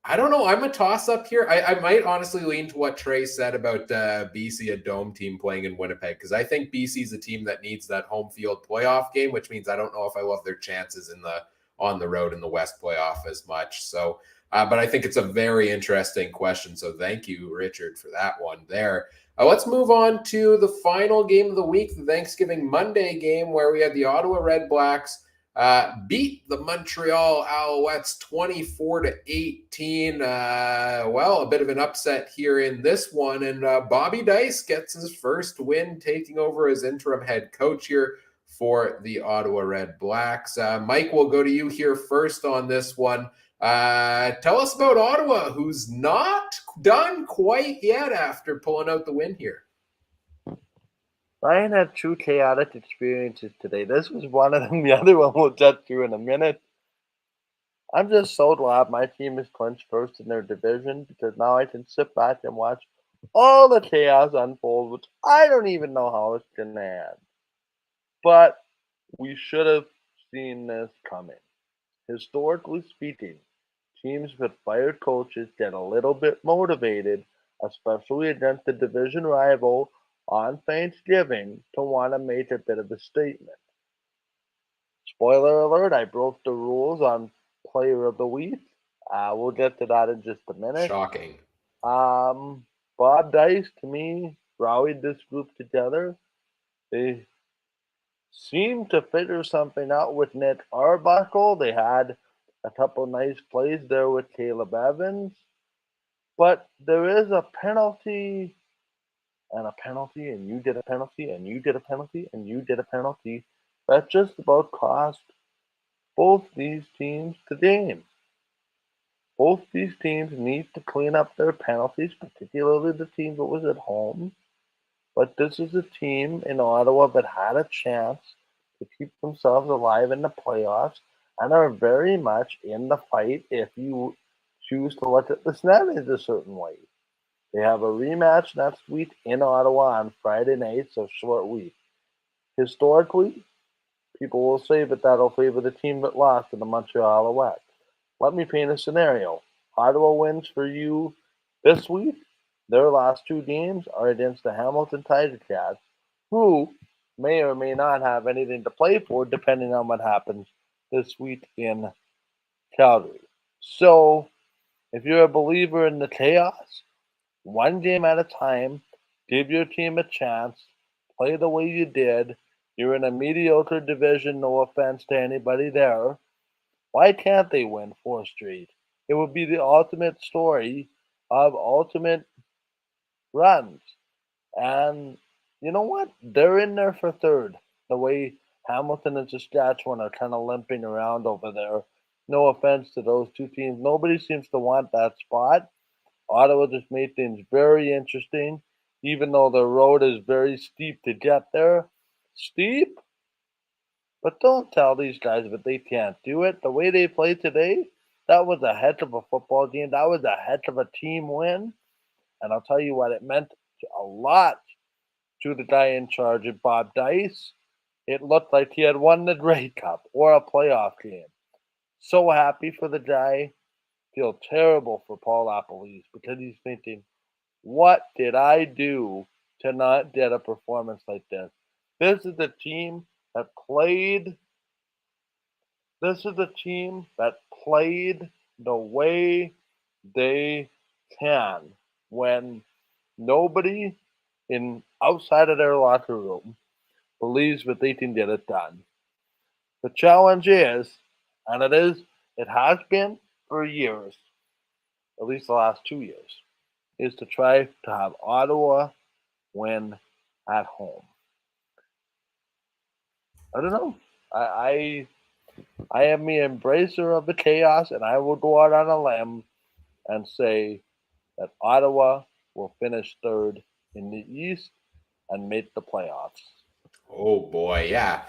I don't know. I'm a toss-up here. I might honestly lean to what Trey said about BC, a dome team playing in Winnipeg, because I think BC is a team that needs that home field playoff game, which means I don't know if I love their chances on the road in the West playoff as much. So, but I think it's a very interesting question. So thank you, Richard, for that one there. Let's move on to the final game of the week, the Thanksgiving Monday game, where we had the Ottawa Redblacks beat the Montreal Alouettes 24-18. A bit of an upset here in this one, and Bobby Dice gets his first win, taking over as interim head coach here for the Ottawa Redblacks. Mike, we'll go to you here first on this one. Tell us about Ottawa, who's not done quite yet after pulling out the win here. Ryan had 2 chaotic experiences today. This was one of them. The other one we'll get through in a minute. I'm just so glad my team is clinched first in their division because now I can sit back and watch all the chaos unfold, which I don't even know how it's going to end. But we should have seen this coming. Historically speaking, teams with fired coaches get a little bit motivated, especially against the division rival on Thanksgiving, to want to make a bit of a statement. Spoiler alert, I broke the rules on Player of the Week. We'll get to that in just a minute. Shocking. Bob Dice, to me, rallied this group together. They seemed to figure something out with Nick Arbuckle. They had a couple nice plays there with Caleb Evans. But there is a penalty, and a penalty, and you did a penalty, and you did a penalty, and you did a penalty. That just about cost both these teams the game. Both these teams need to clean up their penalties, particularly the team that was at home. But this is a team in Ottawa that had a chance to keep themselves alive in the playoffs and are very much in the fight if you choose to look at the standings a certain way. They have a rematch next week in Ottawa on Friday night, so short week. Historically, people will say that that'll favor the team that lost in the Montreal Alouettes. Let me paint a scenario. Ottawa wins for you this week. Their last 2 games are against the Hamilton Tiger Cats, who may or may not have anything to play for depending on what happens this week in Calgary. So, if you're a believer in the chaos, one game at a time, give your team a chance, play the way you did. You're in a mediocre division, no offense to anybody there. Why can't they win 4 straight? It would be the ultimate story of ultimate runs. And you know what? They're in there for third. The way Hamilton and Saskatchewan are kind of limping around over there. No offense to those two teams. Nobody seems to want that spot. Ottawa just made things very interesting, even though the road is very steep to get there. Steep? But don't tell these guys that they can't do it. The way they played today, that was a heck of a football game. That was a heck of a team win. And I'll tell you what, it meant a lot to the guy in charge of Bob Dice. It looked like he had won the Grey Cup or a playoff game. So happy for the guy. Feel terrible for Paul Appelese because he's thinking, what did I do to not get a performance like this? This is the team that played. This is the team that played the way they can when nobody outside of their locker room believes that they can get it done. The challenge is, and it has been for years, at least the last 2 years, is to try to have Ottawa win at home. I don't know. I am the embracer of the chaos, and I will go out on a limb and say that Ottawa will finish third in the East and make the playoffs. Oh boy, yeah.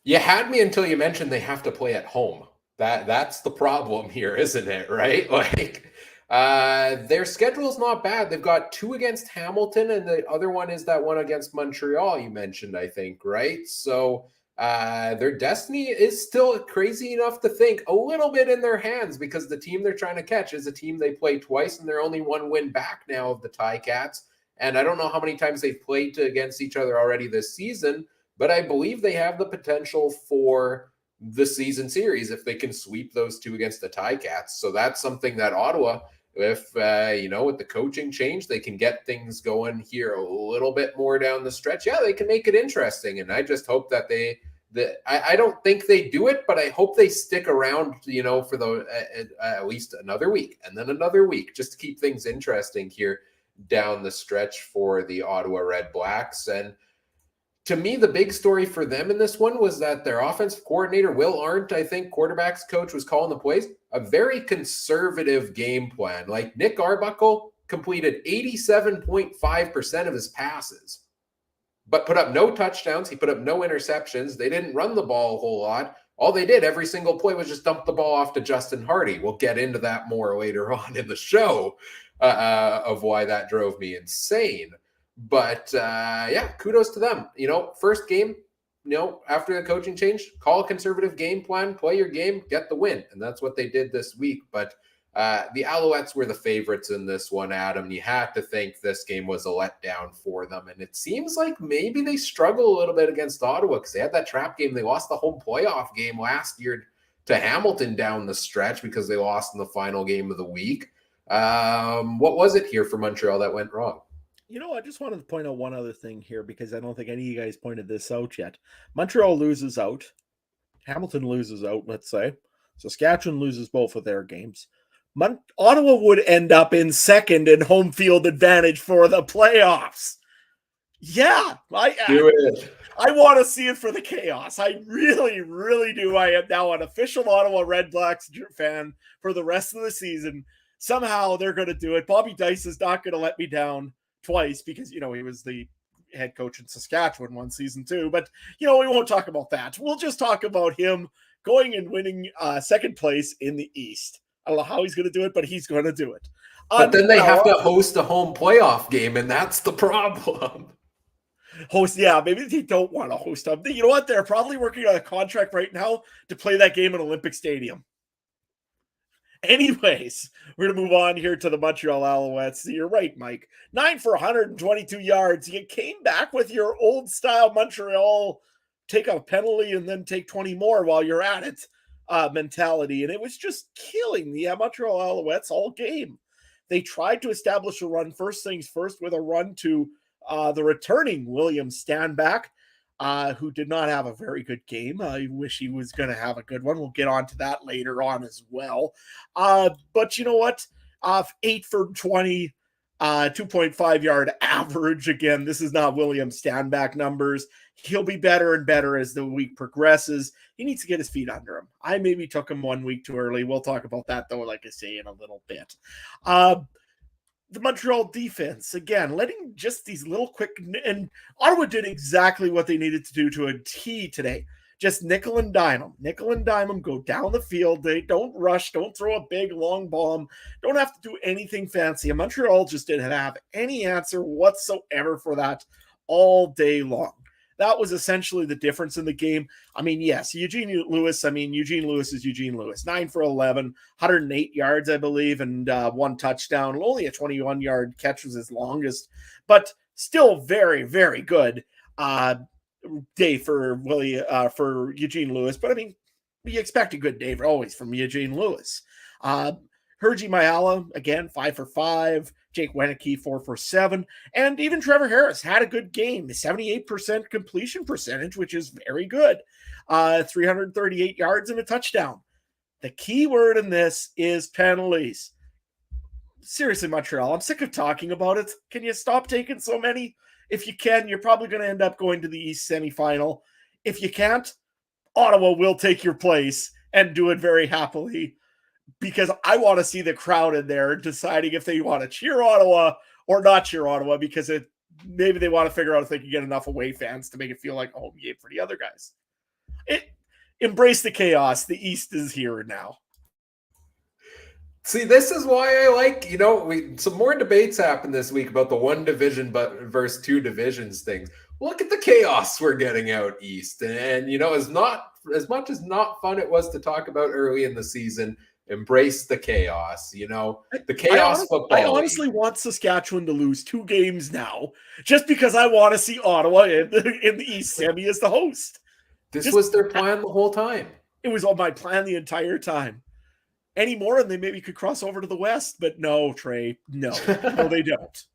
You had me until you mentioned they have to play at home. That's the problem here, isn't it? Right? Like their schedule is not bad. They've got 2 against Hamilton, and the other one is that one against Montreal you mentioned, I think, right? So their destiny is still crazy enough to think a little bit in their hands, because the team they're trying to catch is a team they played twice, and they're only 1 win back now of the Ticats. And I don't know how many times they've played against each other already this season, but I believe they have the potential for the season series if they can sweep those 2 against the Ticats. So that's something that Ottawa, if with the coaching change, they can get things going here a little bit more down the stretch. Yeah, they can make it interesting, and I just hope that I don't think they do it, but I hope they stick around, for at least another week and then another week, just to keep things interesting here down the stretch for the Ottawa Redblacks. And to me, the big story for them in this one was that their offensive coordinator, Will Arndt, I think, quarterbacks coach, was calling the plays. A very conservative game plan. Like Nick Arbuckle completed 87.5% of his passes, but put up no touchdowns. He put up no interceptions. They didn't run the ball a whole lot. All they did every single play was just dump the ball off to Justin Hardy. We'll get into that more later on in the show of why that drove me insane. But kudos to them. First game, after the coaching change, call a conservative game plan, play your game, get the win. And that's what they did this week. But the Alouettes were the favorites in this one, Adam. You had to think this game was a letdown for them. And it seems like maybe they struggle a little bit against Ottawa because they had that trap game. They lost the home playoff game last year to Hamilton down the stretch because they lost in the final game of the week. What was it here for Montreal that went wrong? I just wanted to point out one other thing here, because I don't think any of you guys pointed this out yet. Montreal loses out. Hamilton loses out, let's say. Saskatchewan loses both of their games. Ottawa would end up in second in home field advantage for the playoffs. Yeah. I want to see it for the chaos. I really, really do. I am now an official Ottawa Redblacks fan for the rest of the season. Somehow they're going to do it. Bobby Dice is not going to let me down twice because, he was the head coach in Saskatchewan one season too. But, we won't talk about that. We'll just talk about him going and winning second place in the East. I don't know how he's going to do it, but he's going to do it. But then they have to host a home playoff game, and that's the problem. Maybe they don't want to host them. You know what? They're probably working on a contract right now to play that game in Olympic Stadium. Anyways, we're going to move on here to the Montreal Alouettes. You're right, Mike. 9 for 122 yards. You came back with your old style Montreal take a penalty and then take 20 more while you're at it mentality. And it was just killing the Montreal Alouettes all game. They tried to establish a run first things first with a run to the returning William Stanback. who did not have a very good game. I wish he was going to have a good one. We'll get on to that later on as well. But you know what? 8 for 20, 2.5 yard average. Again, this is not William Stanback numbers. He'll be better and better as the week progresses. He needs to get his feet under him. I maybe took him 1 week too early. We'll talk about that, though, like I say, in a little bit. The Montreal defense, again, letting just these little quick, and Ottawa did exactly what they needed to do to a T today. Just nickel and dime them, go down the field. They don't rush, don't throw a big long bomb, don't have to do anything fancy. And Montreal just didn't have any answer whatsoever for that all day long. That was essentially the difference in the game. I mean, yes, Eugene Lewis is Eugene Lewis. 9 for 11, 108 yards, I believe, and 1 touchdown. Only a 21-yard catch was his longest, but still very, very good day for Eugene Lewis. But, I mean, we expect a good day always from Eugene Lewis. Hergy Mayala, again, 5 for 5. Jake Wenicky, 4 for 7. And even Trevor Harris had a good game. 78% completion percentage, which is very good. 338 yards and a touchdown. The key word in this is penalties. Seriously, Montreal, I'm sick of talking about it. Can you stop taking so many? If you can, you're probably going to end up going to the East semifinal. If you can't, Ottawa will take your place and do it very happily, because I want to see the crowd in there deciding if they want to cheer Ottawa or not cheer Ottawa, because maybe they want to figure out if they can get enough away fans to make it feel like a home game for the other guys. Embrace the chaos. The East is here now. See, this is why I like, some more debates happened this week about the one division versus two divisions things. Look at the chaos we're getting out East. And, as much as not fun it was to talk about early in the season, embrace the chaos, the chaos football. I honestly want Saskatchewan to lose 2 games now, just because I want to see Ottawa in the East semi as the host. This was their plan the whole time. It was on my plan the entire time. Any more, and they maybe could cross over to the West, but no, Trey, no, they don't.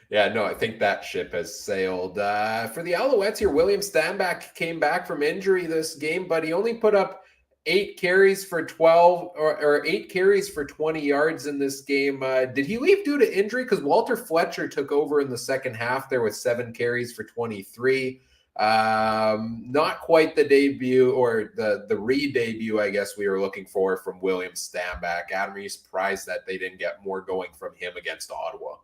Yeah, no, I think that ship has sailed. For the Alouettes here, William Stanback came back from injury this game, but he only put up 8 carries for 12 or 8 carries for 20 yards in this game. Did he leave due to injury? Because Walter Fletcher took over in the second half there with 7 carries for 23. Not quite the debut or the re-debut, I guess we were looking for from William Stanback. Adam, are you surprised that they didn't get more going from him against Ottawa?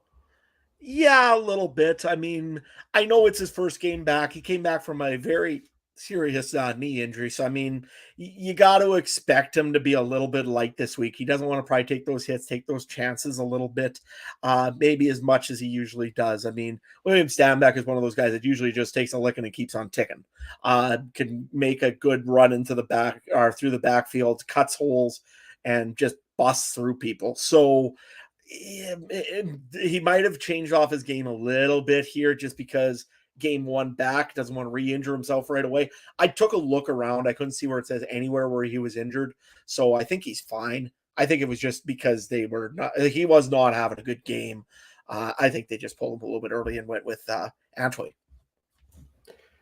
Yeah, a little bit. I mean, I know it's his first game back. He came back from a very serious knee injury. So, I mean, you got to expect him to be a little bit light this week. He doesn't want to probably take those hits, take those chances a little bit, maybe as much as he usually does. I mean, William Stanback is one of those guys that usually just takes a licking and keeps on ticking. Can make a good run into the back or through the backfield, cuts holes, and just busts through people. So he might have changed off his game a little bit here just because game 1 back, doesn't want to re-injure himself right away. I took a look around. I couldn't see where it says anywhere where he was injured. So I think he's fine. I think it was just because he was not having a good game. I think they just pulled him a little bit early and went with Antwi.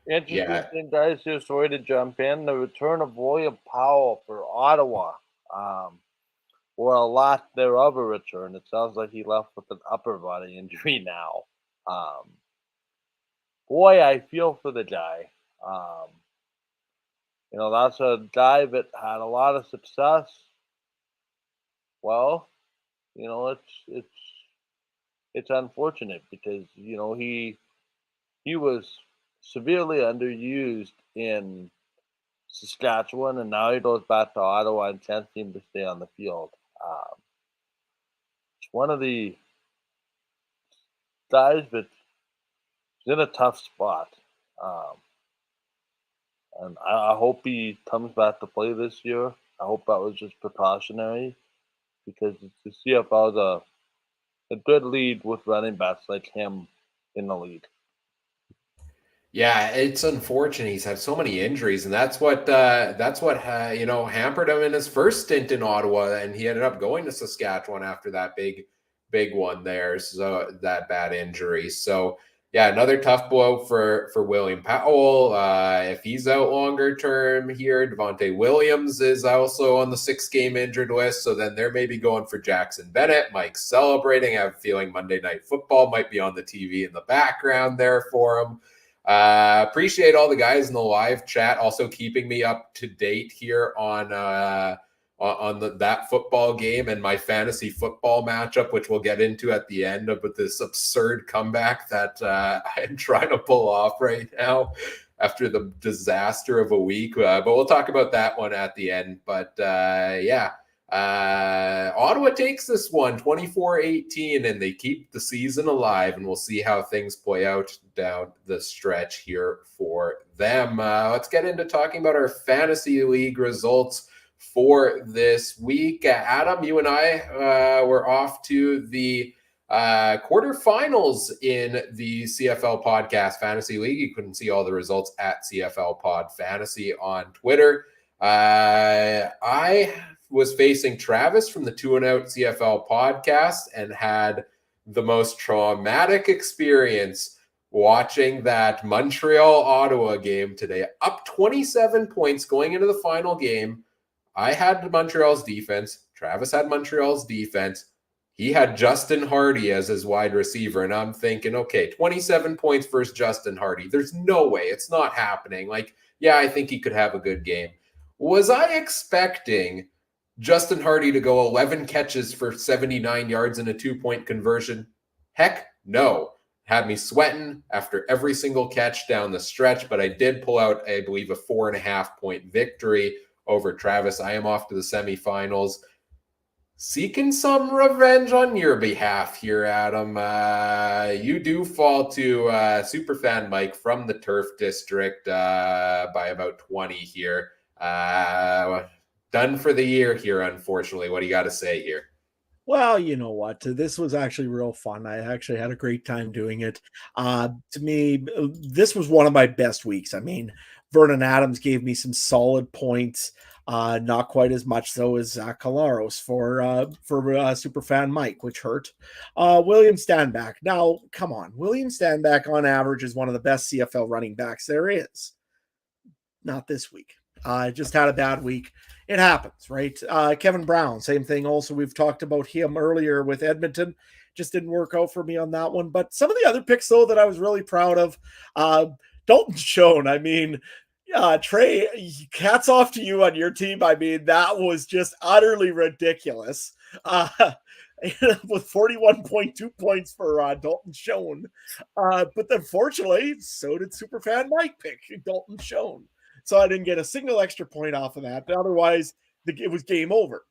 Interesting, guys, just sorry to jump in. The return of William Powell for Ottawa. Or a lot thereof a return. It sounds like he left with an upper body injury now. Boy, I feel for the guy. That's a guy that had a lot of success. Well, it's unfortunate because he was severely underused in Saskatchewan, and now he goes back to Ottawa and can't seem to stay on the field. It's one of the guys that's in a tough spot. And I hope he comes back to play this year. I hope that was just precautionary because the CFL is a good lead with running backs like him in the league. Yeah, it's unfortunate. He's had so many injuries, and that's what hampered him in his first stint in Ottawa, and he ended up going to Saskatchewan after that big one there. So that bad injury. So Yeah, another tough blow for William Powell. If he's out longer term here, Devontae Williams is also on the 6-game injured list. So then they're maybe going for Jackson Bennett. Mike's celebrating. I have a feeling Monday Night Football might be on the TV in the background there for him. Appreciate all the guys in the live chat also keeping me up to date here on that football game and my fantasy football matchup, which we'll get into at the end of this absurd comeback that I'm trying to pull off right now after the disaster of a week. But we'll talk about that one at the end. But Ottawa takes this one 24-18, and they keep the season alive, and we'll see how things play out down the stretch here for them. Let's get into talking about our fantasy league results for this week. Adam, you and I were off to the quarterfinals in the CFL Podcast Fantasy League. You couldn't see all the results at CFL Pod Fantasy on Twitter. I was facing Travis from the 2 and Out CFL Podcast and had the most traumatic experience watching that Montreal-Ottawa game today. Up 27 points going into the final game. I had Montreal's defense. Travis had Montreal's defense. He had Justin Hardy as his wide receiver. And I'm thinking, okay, 27 points versus Justin Hardy. There's no way. It's not happening. Like, yeah, I think he could have a good game. Was I expecting Justin Hardy to go 11 catches for 79 yards and a 2-point conversion? Heck, no. Had me sweating after every single catch down the stretch, but I did pull out, I believe, a 4.5-point victory over Travis. I am off to the semifinals. Seeking some revenge on your behalf here, Adam. You do fall to Superfan Mike from the Turf District by about 20 here. Done for the year here, unfortunately. What do you got to say here? Well, you know what? This was actually real fun. I actually had a great time doing it. To me, this was one of my best weeks. I mean, Vernon Adams gave me some solid points. Not quite as much so as Zach Calaros for Superfan Mike, which hurt. William Stanback. Now, come on. William Stanback on average is one of the best CFL running backs there is. Not this week. Just had a bad week. It happens, right? Kevin Brown, same thing. Also, we've talked about him earlier with Edmonton. Just didn't work out for me on that one. But some of the other picks, though, that I was really proud of. Dalton Schoen, I mean, Trey, hats off to you on your team. I mean, that was just utterly ridiculous. With 41.2 points for Dalton Schoen. But unfortunately, so did Superfan Mike pick Dalton Schoen. So I didn't get a single extra point off of that. But otherwise, it was game over.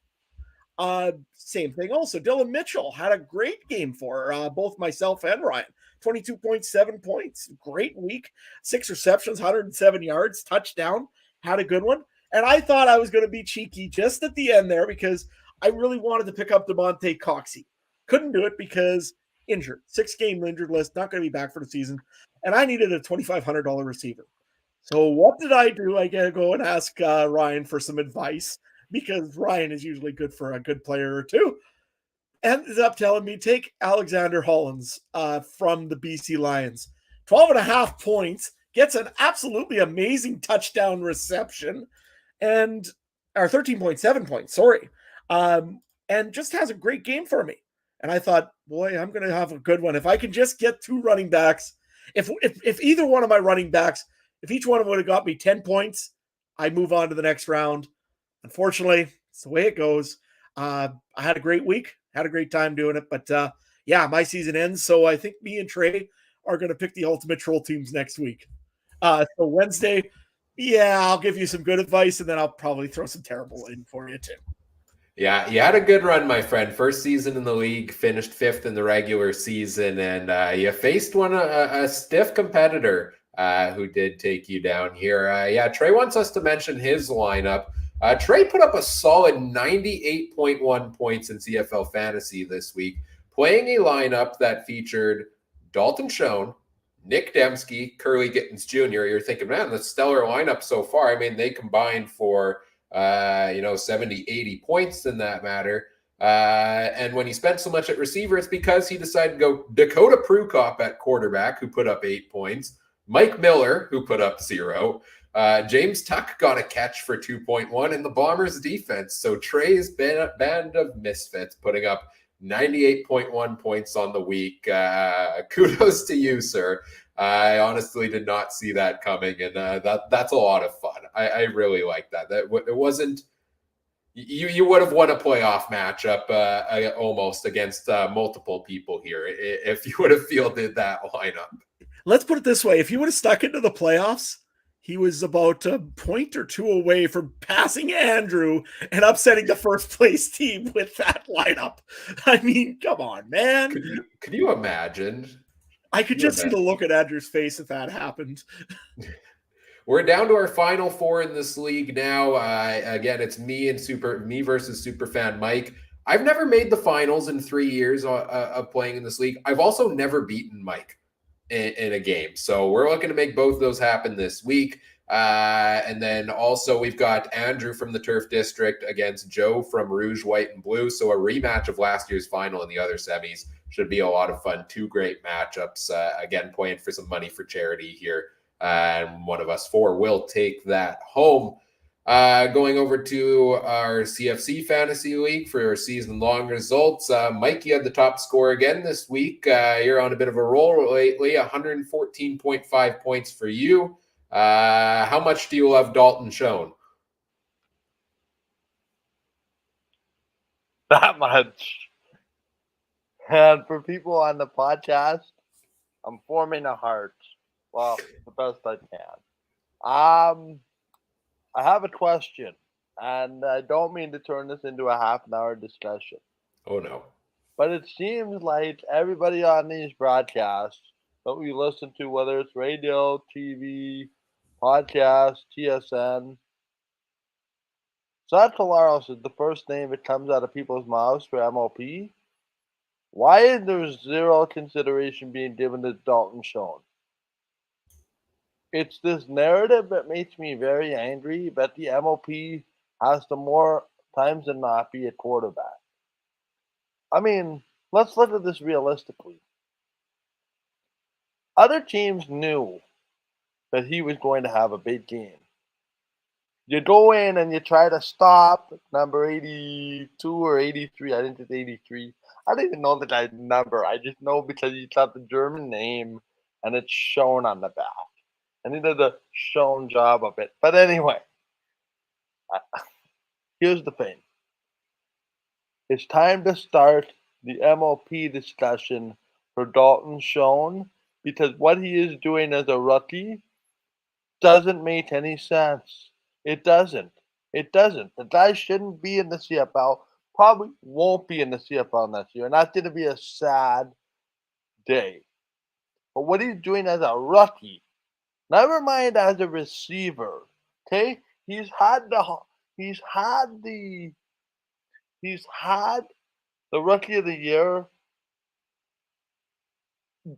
Same thing also. Dylan Mitchell had a great game for both myself and Ryan. 22.7 points. Great week. 6 receptions, 107 yards, touchdown. Had a good one. And I thought I was going to be cheeky just at the end there because I really wanted to pick up DeMonte Coxey. Couldn't do it because injured. 6-game injured list. Not going to be back for the season. And I needed a $2,500 receiver. So what did I do? I got to go and ask Ryan for some advice because Ryan is usually good for a good player or two. Ended up telling me, take Alexander Hollins from the BC Lions. 12.5 points, gets an absolutely amazing touchdown reception, or 13.7 points, sorry. And just has a great game for me. And I thought, boy, I'm going to have a good one. If I can just get 2 running backs, if either one of my running backs, if each one of them would have got me 10 points, I move on to the next round. Unfortunately, it's the way it goes. I had a great week, had a great time doing it, but my season ends. So I think me and Trey are going to pick the ultimate troll teams next week. So Wednesday, I'll give you some good advice, and then I'll probably throw some terrible in for you too. Yeah, you had a good run, my friend. First season in the league, finished 5th in the regular season, and you faced a stiff competitor who did take you down here. Trey wants us to mention his lineup. Trey put up a solid 98.1 points in CFL Fantasy this week, playing a lineup that featured Dalton Schoen, Nick Dembski, Curly Gittins Jr. You're thinking, man, the stellar lineup so far. I mean, they combined for 70, 80 points in that matter. And when he spent so much at receiver, it's because he decided to go Dakota Prukop at quarterback, who put up 8 points, Mike Miller, who put up 0, James Tuck got a catch for 2.1, and the Bombers defense. So Trey's band of misfits putting up 98.1 points on the week. Kudos to you, sir. I honestly did not see that coming, and that's a lot of fun. I really like that. It wasn't. You would have won a playoff matchup almost against multiple people here if you would have fielded that lineup. Let's put it this way: if he would have stuck into the playoffs, he was about a point or two away from passing Andrew and upsetting the first place team with that lineup. I mean, come on, man. Could you imagine? I could just see the look at Andrew's face if that happened. We're down to our final 4 in this league now. Again, it's me versus Superfan Mike. I've never made the finals in 3 years of playing in this league. I've also never beaten Mike in a game. So we're looking to make both of those happen this week. And then also we've got Andrew from the Turf District against Joe from Rouge, White, and Blue. So a rematch of last year's final in the other semis should be a lot of fun. 2 great matchups. Again, playing for some money for charity here. And one of us 4 will take that home. Going over to our CFC Fantasy League for our season-long results. Mike, you had the top score again this week. You're on a bit of a roll lately, 114.5 points for you. How much do you love Dalton Schoen? That much. And for people on the podcast, I'm forming a heart. Well, the best I can. I have a question, and I don't mean to turn this into a half-an-hour discussion. Oh, no. But it seems like everybody on these broadcasts that we listen to, whether it's radio, TV, podcast, TSN, Satalaros is the first name that comes out of people's mouths for MLP. Why is there zero consideration being given to Dalton Schoen? It's this narrative that makes me very angry that the MLP has to more times than not be a quarterback. I mean, let's look at this realistically. Other teams knew that he was going to have a big game. You go in and you try to stop number 82 or 83. I think it's 83. I don't even know the guy's number. I just know because he's got the German name and it's shown on the back. And he did a shown job of it. But anyway, here's the thing. It's time to start the MLP discussion for Dalton Schoen because what he is doing as a rookie doesn't make any sense. It doesn't. It doesn't. The guy shouldn't be in the CFL. Probably won't be in the CFL next year. And that's going to be a sad day. But what he's doing as a rookie, never mind as a receiver, okay? He's had the Rookie of the Year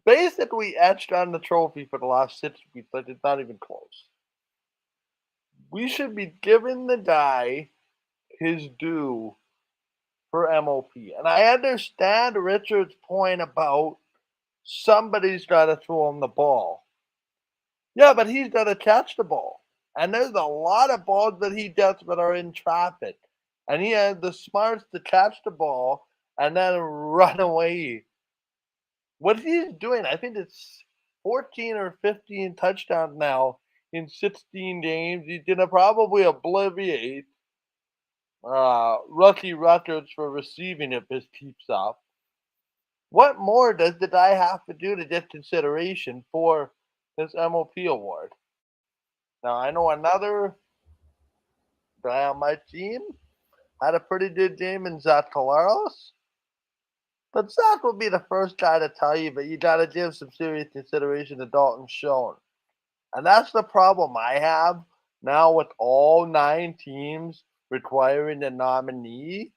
basically etched on the trophy for the last 6 weeks. Like it's not even close. We should be giving the guy his due for MLP. And I understand Richard's point about somebody's got to throw him the ball. Yeah, but he's got to catch the ball. And there's a lot of balls that he gets that are in traffic. And he has the smarts to catch the ball and then run away. What he's doing, I think it's 14 or 15 touchdowns now in 16 games. He's going to probably obliviate rookie records for receiving if this keeps up. What more does the guy have to do to get consideration for this MLP award? Now, I know another guy on my team had a pretty good game in Zach Collaros. But Zach will be the first guy to tell you that you got to give some serious consideration to Dalton Schoen. And that's the problem I have now with all 9 teams requiring a nominee.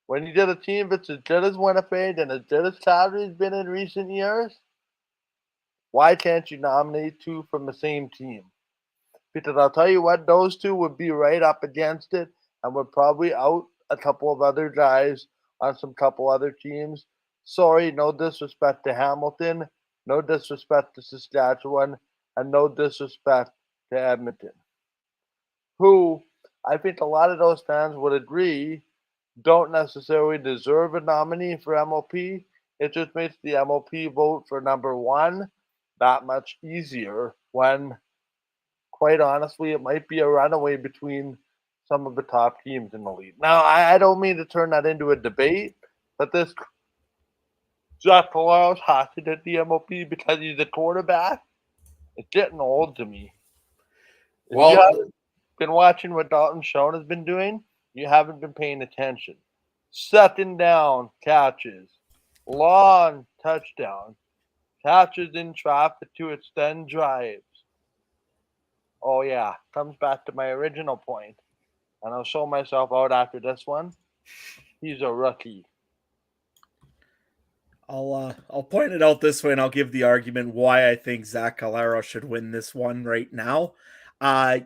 When you get a team that's as good as Winnipeg and as good as Calgary's been in recent years, why can't you nominate 2 from the same team? Because I'll tell you what, those 2 would be right up against it and would probably out a couple of other guys on some couple other teams. Sorry, no disrespect to Hamilton, no disrespect to Saskatchewan, and no disrespect to Edmonton, who I think a lot of those fans would agree don't necessarily deserve a nominee for MOP. It just makes the MOP vote for number one that much easier when, quite honestly, it might be a runaway between some of the top teams in the league. Now, I don't mean to turn that into a debate, but this Zach Collaros has to get the MOP because he's a quarterback. It's getting old to me. If you haven't been watching what Dalton Schoen has been doing, you haven't been paying attention. Second down catches, long touchdown, catches in traffic to extend drives. Oh, yeah, comes back to my original point, and I'll show myself out after this one. He's a rookie. I'll point it out this way, and I'll give the argument why I think Zach Collaros should win this one right now.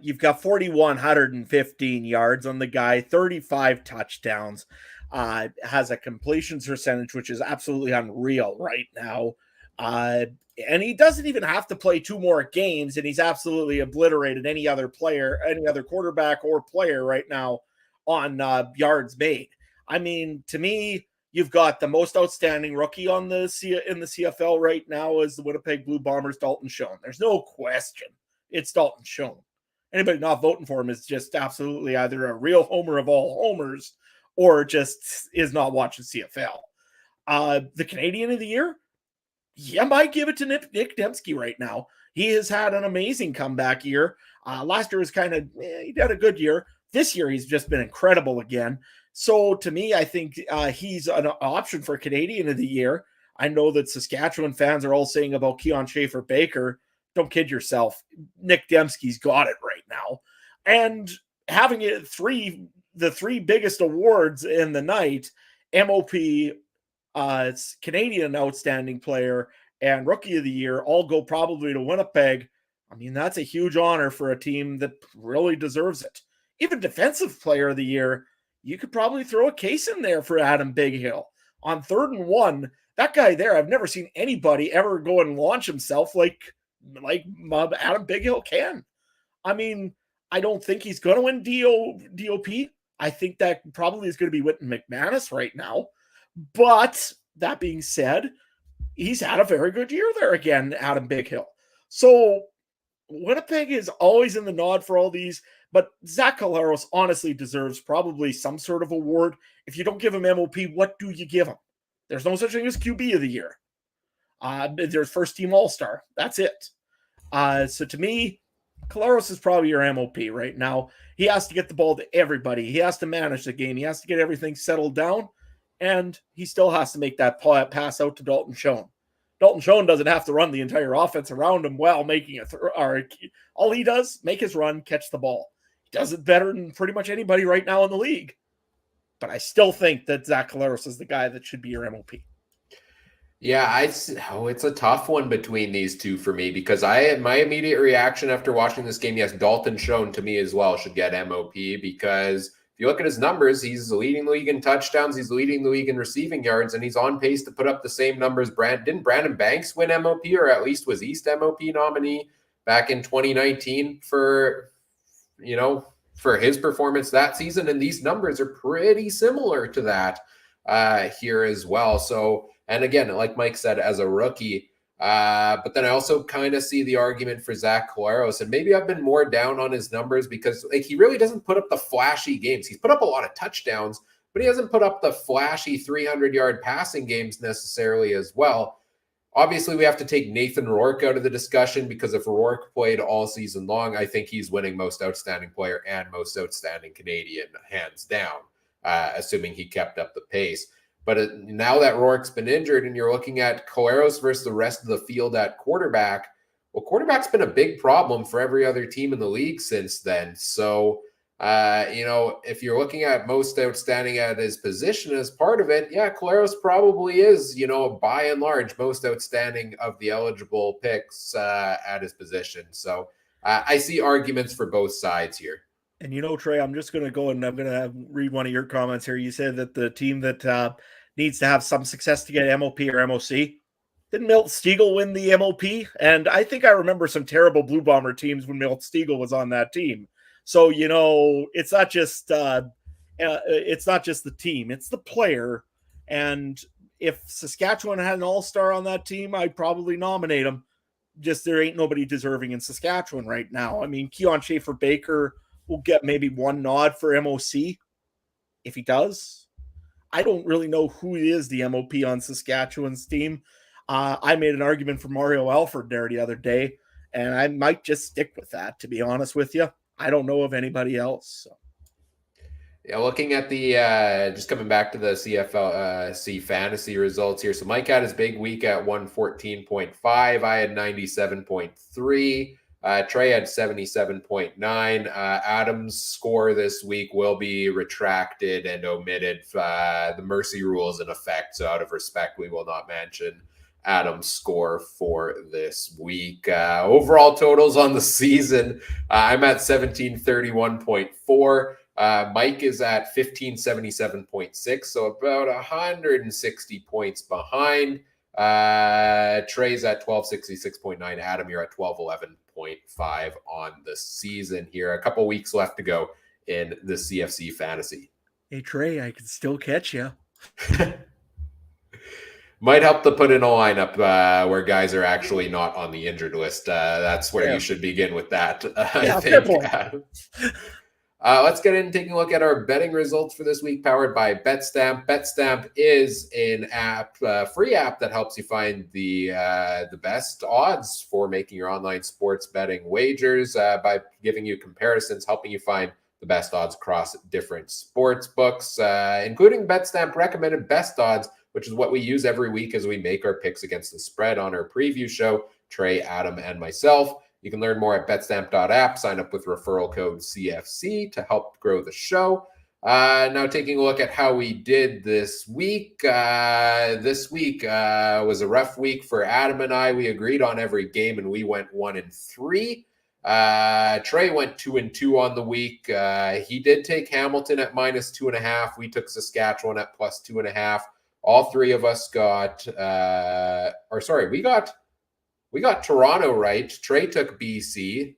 You've got 4,115 yards on the guy, 35 touchdowns, has a completions percentage, which is absolutely unreal right now. And he doesn't even have to play 2 more games, and he's absolutely obliterated any other player, any other quarterback or player right now on yards made. I mean, to me, you've got the most outstanding rookie in the CFL right now is the Winnipeg Blue Bombers, Dalton Schoen. There's no question. It's Dalton Schoen. Anybody not voting for him is just absolutely either a real homer of all homers or just is not watching CFL. The Canadian of the Year, I might give it to Nick Dembski right now. He has had an amazing comeback year. Last year was kind of, he had a good year. This year, he's just been incredible again. So to me, I think he's an option for Canadian of the Year. I know that Saskatchewan fans are all saying about Keon Schaefer-Baker. Don't kid yourself. Nick Dembski's got it right now. And having it the three biggest awards in the night, MOP, Canadian Outstanding Player, and Rookie of the Year all go probably to Winnipeg. I mean, that's a huge honor for a team that really deserves it. Even Defensive Player of the Year, you could probably throw a case in there for Adam Bighill. On 3rd and 1, that guy there, I've never seen anybody ever go and launch himself like Adam Bighill can. I mean, I don't think he's going to win DOP. I think that probably is going to be Wynton McManus right now. But that being said, he's had a very good year there again, Adam Bighill. So Winnipeg is always in the nod for all these, but Zach Collaros honestly deserves probably some sort of award. If you don't give him MOP, what do you give him? There's no such thing as QB of the year. There's first team all-star. That's it. So to me, Collaros is probably your MOP right now. He has to get the ball to everybody. He has to manage the game. He has to get everything settled down, and he still has to make that pass out to Dalton Schoen. Dalton Schoen doesn't have to run the entire offense around him while making all he does, make his run, catch the ball. He does it better than pretty much anybody right now in the league. But I still think that Zach Collaros is the guy that should be your MOP. Yeah, it's a tough one between these two for me because my immediate reaction after watching this game, yes, Dalton Schoen to me as well should get MOP because if you look at his numbers, he's leading the league in touchdowns, he's leading the league in receiving yards, and he's on pace to put up the same numbers. Didn't Brandon Banks win MOP, or at least was East MOP nominee back in 2019 for his performance that season? And these numbers are pretty similar to that here as well. So, and again, like Mike said, as a rookie, but then I also kind of see the argument for Zach Collaros, and maybe I've been more down on his numbers because he really doesn't put up the flashy games. He's put up a lot of touchdowns, but he hasn't put up the flashy 300-yard passing games necessarily as well. Obviously, we have to take Nathan Rourke out of the discussion because if Rourke played all season long, I think he's winning most outstanding player and most outstanding Canadian, hands down, assuming he kept up the pace. But now that Rourke's been injured and you're looking at Collaros versus the rest of the field at quarterback, well, quarterback's been a big problem for every other team in the league since then. So, if you're looking at most outstanding at his position as part of it, yeah, Collaros probably is, by and large, most outstanding of the eligible picks at his position. So I see arguments for both sides here. And Trey, I'm just going to go and I'm going to read one of your comments here. You said that the team that needs to have some success to get MOP or MOC. Didn't Milt Stegall win the MOP? And I think I remember some terrible Blue Bomber teams when Milt Stegall was on that team. So, it's not just the team, it's the player. And if Saskatchewan had an all-star on that team, I'd probably nominate him. Just there ain't nobody deserving in Saskatchewan right now. I mean, Keon Schaefer-Baker will get maybe one nod for MOC if he does. I don't really know who is the MOP on Saskatchewan's team. I made an argument for Mario Alford there the other day, and I might just stick with that, to be honest with you. I don't know of anybody else. So. Yeah, looking at the just coming back to the CFL fantasy results here. So Mike had his big week at 114.5. I had 97.3. Trey had 77.9. Adam's score this week will be retracted and omitted. The mercy rule is in effect, so out of respect, we will not mention Adam's score for this week. Overall totals on the season, I'm at 1731.4. Mike is at 1577.6, so about 160 points behind. Trey's at 1266.9. Adam, you're at 1211.5 on the season here. A couple weeks left to go in the CFC Fantasy. Hey, Trey, I can still catch you. Might help to put in a lineup where guys are actually not on the injured list. That's where you should begin with that. I think. Let's get in and take a look at our betting results for this week, powered by Betstamp. Betstamp is an free app that helps you find the best odds for making your online sports betting wagers by giving you comparisons, helping you find the best odds across different sports books, including Betstamp recommended best odds, which is what we use every week as we make our picks against the spread on our preview show, Trey, Adam, and myself. You can learn more at betstamp.app. Sign up with referral code CFC to help grow the show. Now taking a look at how we did this week. This week was a rough week for Adam and I. We agreed on every game and we went 1-3. Trey went 2-2 on the week. He did take Hamilton at -2.5. We took Saskatchewan at +2.5. All three of us got, we got Toronto right. Trey took BC.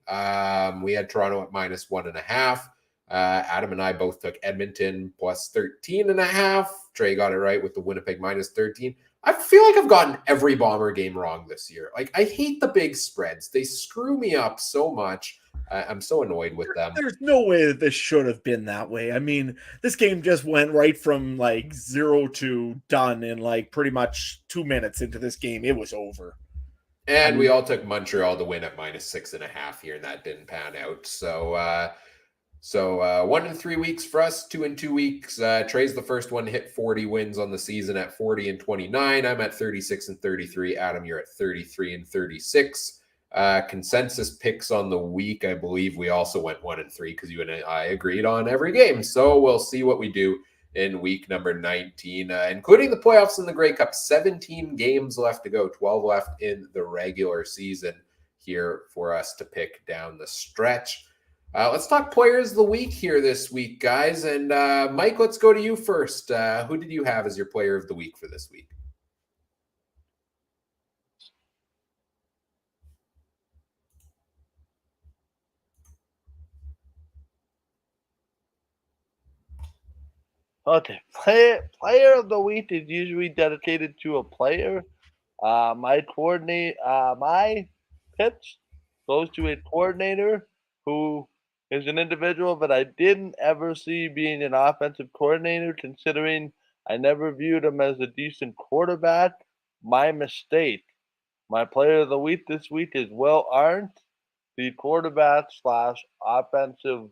We had Toronto at -1.5. Adam and I both took Edmonton +13.5. Trey got it right with the Winnipeg -13. I feel like I've gotten every Bomber game wrong this year. Like, I hate the big spreads. They screw me up so much. I'm so annoyed with them. There's no way that this should have been that way. I mean, this game just went right from like 0 to done in like pretty much 2 minutes into this game. It was over. And we all took Montreal to win at -6.5 here, and that didn't pan out. So 1 in 3 weeks for us, 2 in 2 weeks. Trey's the first one to hit 40 wins on the season at 40-29. I'm at 36-33. Adam, you're at 33-36. Consensus picks on the week, I believe we also went 1-3 because you and I agreed on every game. So we'll see what we do in week number 19, including the playoffs and the Grey Cup. 17 games left to go, 12 left in the regular season here for us to pick down the stretch. Let's talk players of the week here this week, guys. And Mike, let's go to you first. Who did you have as your player of the week for this week? Okay, player of the week is usually dedicated to a player. My pitch goes to a coordinator who is an individual that I didn't ever see being an offensive coordinator, considering I never viewed him as a decent quarterback. My mistake. My player of the week this week is Will Arndt, the quarterback / offensive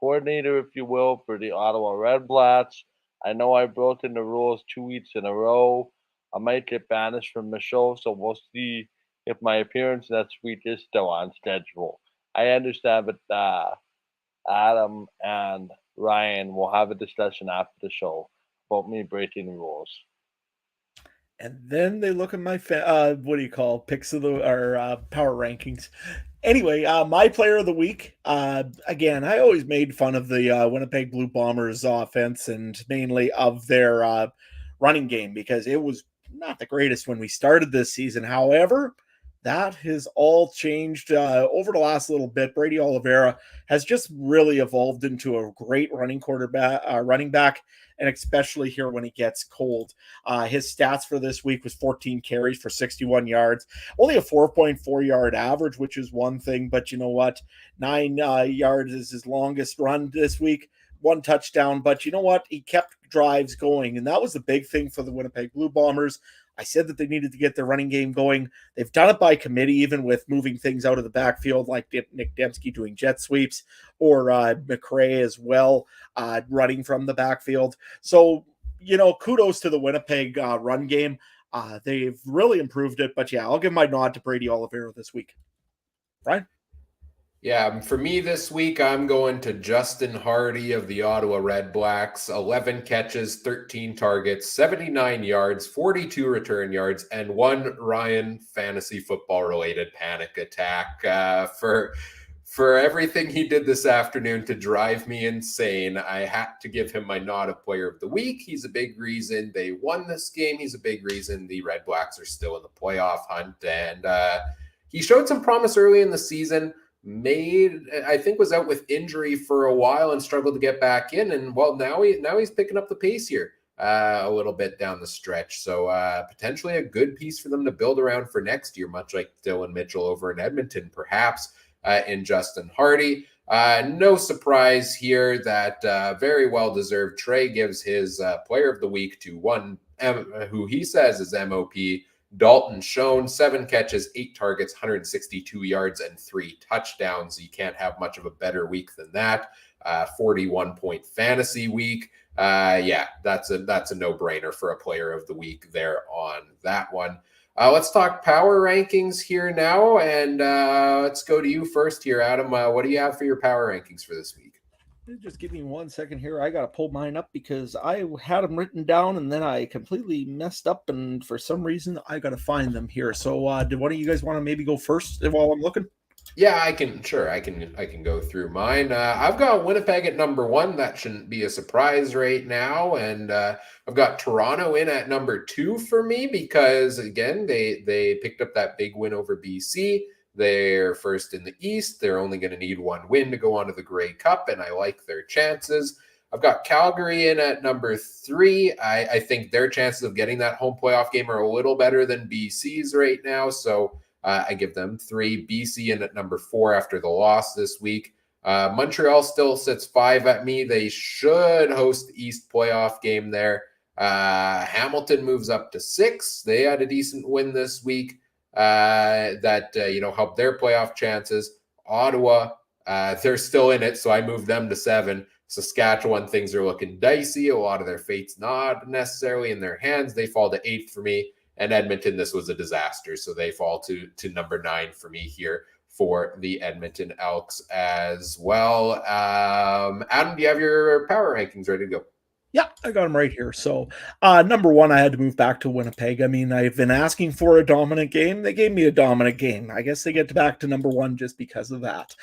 coordinator, if you will, for the Ottawa Redblacks. I know I broke in the rules 2 weeks in a row. I might get banished from the show, so we'll see if my appearance next week is still on schedule. I understand, but Adam and Ryan will have a discussion after the show about me breaking the rules. And then they look at my picks of the power rankings. Anyway, my player of the week, again, I always made fun of the Winnipeg Blue Bombers offense and mainly of their running game because it was not the greatest when we started this season. However, that has all changed over the last little bit. Brady Oliveira has just really evolved into a great running back, and especially here when he gets cold. His stats for this week was 14 carries for 61 yards, only a 4.4 yard average, which is one thing, but you know what? 9 yards is his longest run this week. 1 touchdown, but you know what? He kept drives going, and that was the big thing for the Winnipeg Blue Bombers. I said that they needed to get their running game going. They've done it by committee, even with moving things out of the backfield, like Nick Dembski doing jet sweeps, or McRae as well, running from the backfield. So, kudos to the Winnipeg run game. They've really improved it, but yeah, I'll give my nod to Brady Oliveira this week. Brian? Yeah, for me this week, I'm going to Justin Hardy of the Ottawa Redblacks. 11 catches, 13 targets, 79 yards, 42 return yards, and 1 Ryan fantasy football related panic attack for everything he did this afternoon to drive me insane. I had to give him my nod of player of the week. He's a big reason they won this game. He's a big reason the Redblacks are still in the playoff hunt, and he showed some promise early in the season. I think was out with injury for a while and struggled to get back in, and well, now he's picking up the pace here a little bit down the stretch. So potentially a good piece for them to build around for next year, much like Dylan Mitchell over in Edmonton, perhaps in Justin Hardy. No surprise here that very well deserved Trey gives his player of the week to one who he says is MOP. Dalton Schoen, 7 catches, 8 targets, 162 yards, and 3 touchdowns. You can't have much of a better week than that. 41-point fantasy week. Yeah, that's a no-brainer for a player of the week there on that one. Let's talk power rankings here now, and let's go to you first here, Adam. What do you have for your power rankings for this week? Just give me 1 second here. I got to pull mine up because I had them written down and then I completely messed up. And for some reason, I got to find them here. So do one of you guys want to maybe go first while I'm looking? Yeah, I can. Sure, I can go through mine. I've got Winnipeg at number 1. That shouldn't be a surprise right now. And I've got Toronto in at number 2 for me because, again, they picked up that big win over BC. They're first in the East. They're only going to need 1 win to go on to the Grey Cup, and I like their chances. I've got Calgary in at number 3. I think their chances of getting that home playoff game are a little better than BC's right now, so I give them 3. BC in at number 4 after the loss this week. Montreal still sits 5 at me. They should host the East playoff game there. Hamilton moves up to 6. They had a decent win this week. That helped their playoff chances. Ottawa, they're still in it, so I moved them to 7. Saskatchewan, things are looking dicey. A lot of their fate's not necessarily in their hands. They fall to 8th for me. And Edmonton, this was a disaster, so they fall to number 9 for me here for the Edmonton Elks as well. Adam, do you have your power rankings ready to go? Yeah, I got them right here. So, number 1, I had to move back to Winnipeg. I mean, I've been asking for a dominant game. They gave me a dominant game. I guess they get back to number 1 just because of that.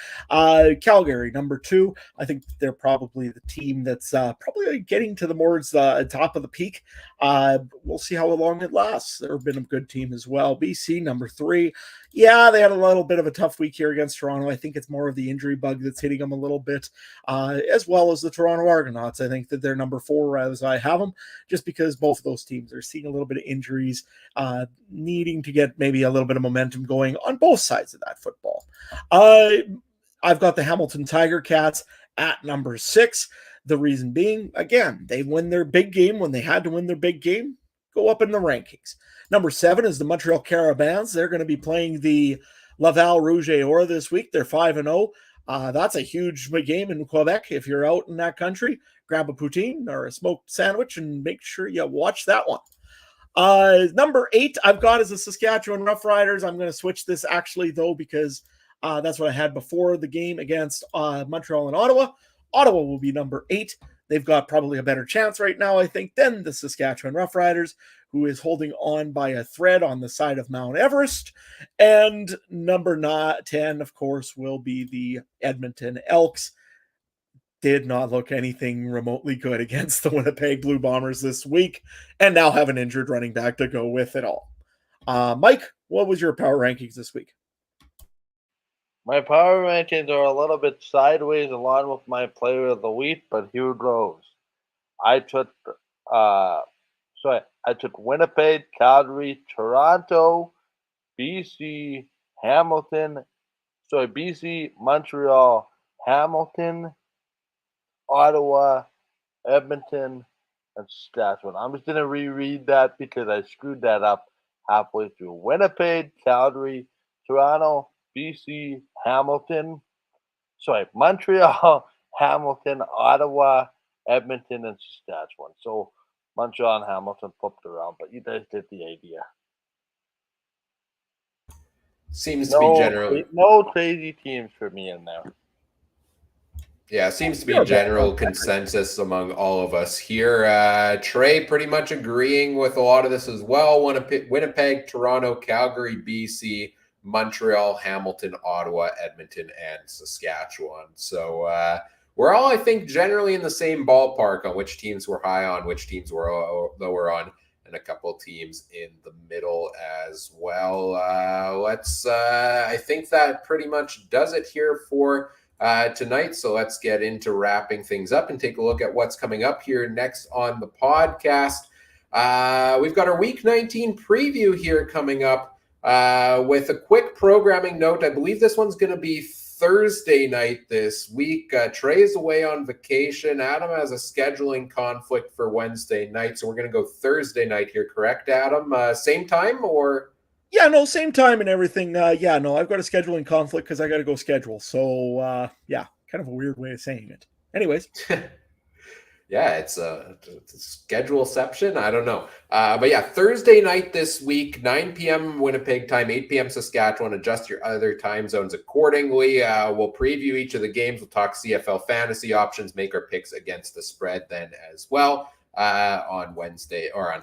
Calgary, number 2. I think they're probably the team that's probably getting to the more top of the peak. We'll see how long it lasts. They've been a good team as well. BC, number 3. Yeah, they had a little bit of a tough week here against Toronto. I think it's more of the injury bug that's hitting them a little bit, as well as the Toronto Argonauts. I think that they're number 4 as I have them, just because both of those teams are seeing a little bit of injuries, needing to get maybe a little bit of momentum going on both sides of that football. I've got the Hamilton Tiger Cats at number 6. The reason being, again, they win their big game when they had to win their big game, go up in the rankings. Number 7 is the Montreal Carabins. They're going to be playing the Laval Rouge et Or this week. They're 5-0. That's a huge game in Quebec. If you're out in that country, grab a poutine or a smoked sandwich and make sure you watch that one. Number 8 I've got is the Saskatchewan Roughriders. I'm going to switch this actually, though, because that's what I had before the game against Montreal and Ottawa. Ottawa will be number 8. they've got probably a better chance right now, I think, than the Saskatchewan Roughriders, who is holding on by a thread on the side of Mount Everest. And number 10, of course, will be the Edmonton Elks. Did not look anything remotely good against the Winnipeg Blue Bombers this week, and now have an injured running back to go with it all. Mike, what was your power rankings this week? My power rankings are a little bit sideways along with my player of the week, but here goes. I took Winnipeg, Calgary, Toronto, BC, Montreal, Hamilton, Ottawa, Edmonton, and Saskatchewan. I'm just going to reread that because I screwed that up halfway through. Winnipeg, Calgary, Toronto, BC, Montreal, Hamilton, Ottawa, Edmonton, and Saskatchewan. So Montreal and Hamilton flipped around, but you guys get the idea. Seems to be general. No crazy teams for me in there. Yeah, seems to be general consensus among all of us here. Trey pretty much agreeing with a lot of this as well. Winnipeg, Toronto, Calgary, BC, Montreal, Hamilton, Ottawa, Edmonton, and Saskatchewan. So we're all, I think, generally in the same ballpark on which teams we're high on, which teams we're lower on, and a couple of teams in the middle as well. I think that pretty much does it here for tonight. So let's get into wrapping things up and take a look at what's coming up here next on the podcast. We've got our Week 19 preview here coming up with a quick programming note. I believe this one's going to be Thursday night this week. Trey is away on vacation. Adam has a scheduling conflict for Wednesday night, so we're going to go Thursday night here, correct, Adam? Same time or... Yeah, no, same time and everything. I've got a scheduling conflict because I got to go schedule. So, kind of a weird way of saying it. Anyways. Yeah, it's a scheduleception. I don't know. But yeah, Thursday night this week, 9 p.m. Winnipeg time, 8 p.m. Saskatchewan. Adjust your other time zones accordingly. We'll preview each of the games. We'll talk CFL fantasy options, make our picks against the spread then as well. On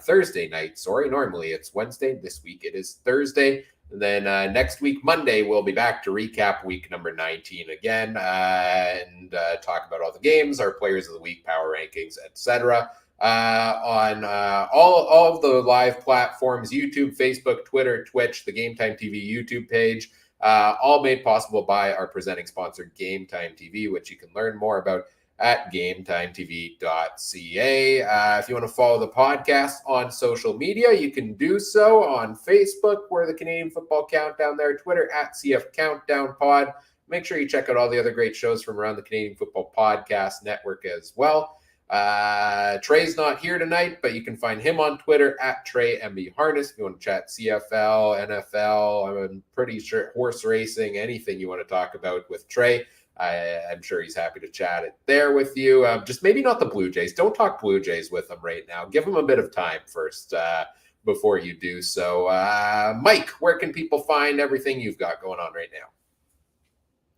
Thursday night. Sorry, normally it's Wednesday. This week it is Thursday. And then next week, Monday, we'll be back to recap week number 19 again and talk about all the games, our players of the week, power rankings, etc. On all of the live platforms, YouTube, Facebook, Twitter, Twitch, the Game Time TV YouTube page, all made possible by our presenting sponsor, Game Time TV, which you can learn more about at GameTimeTV.ca. If you want to follow the podcast on social media, you can do so on Facebook. We're the Canadian Football Countdown there. Twitter at CF Countdown Pod. Make sure you check out all the other great shows from around the Canadian Football Podcast Network as well. Trey's not here tonight, but you can find him on Twitter at TreyMBHarness if you want to chat CFL, NFL, I'm pretty sure horse racing, anything you want to talk about with Trey. I'm sure he's happy to chat it there with you. Just maybe not the Blue Jays. Don't talk Blue Jays with him right now. Give him a bit of time first before you do so. Mike, where can people find everything you've got going on right now?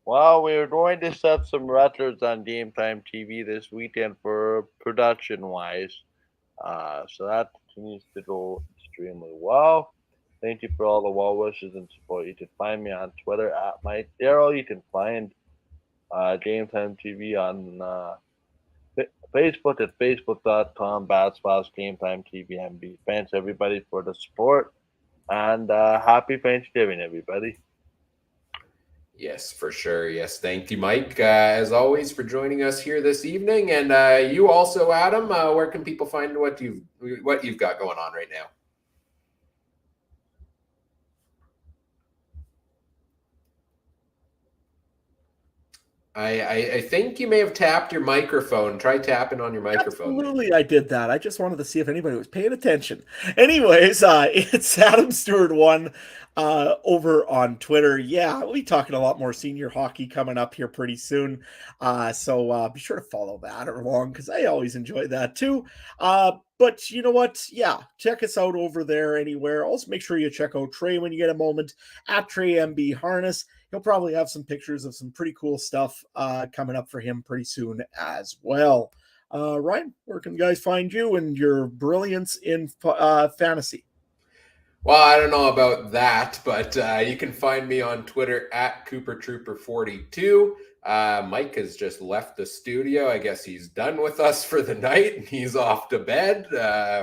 Well, we're going to set some records on Game Time TV this weekend for production-wise. So that continues to go extremely well. Thank you for all the well wishes and support. You can find me on Twitter at Mike Darrell. You can find Game Time TV on Facebook at facebook.com/Game Time TV MB. Thanks everybody for the support and happy Thanksgiving, everybody. Yes, for sure. Yes, thank you, Mike, as always, for joining us here this evening. And you also, Adam, where can people find what you've got going on right now? I think you may have tapped your microphone. Try tapping on your microphone. Absolutely, I did that. I just wanted to see if anybody was paying attention. Anyways, it's Adam Stewart 1 over on Twitter. Yeah, we'll be talking a lot more senior hockey coming up here pretty soon. So be sure to follow that along because I always enjoy that too. But you know what? Yeah, check us out over there anywhere. Also, make sure you check out Trey when you get a moment at TreyMBHarness. He'll probably have some pictures of some pretty cool stuff coming up for him pretty soon as well. Ryan, where can guys find you and your brilliance in fantasy? Well, I don't know about that, but you can find me on Twitter at CooperTrooper42. Mike has just left the studio. I guess he's done with us for the night and he's off to bed,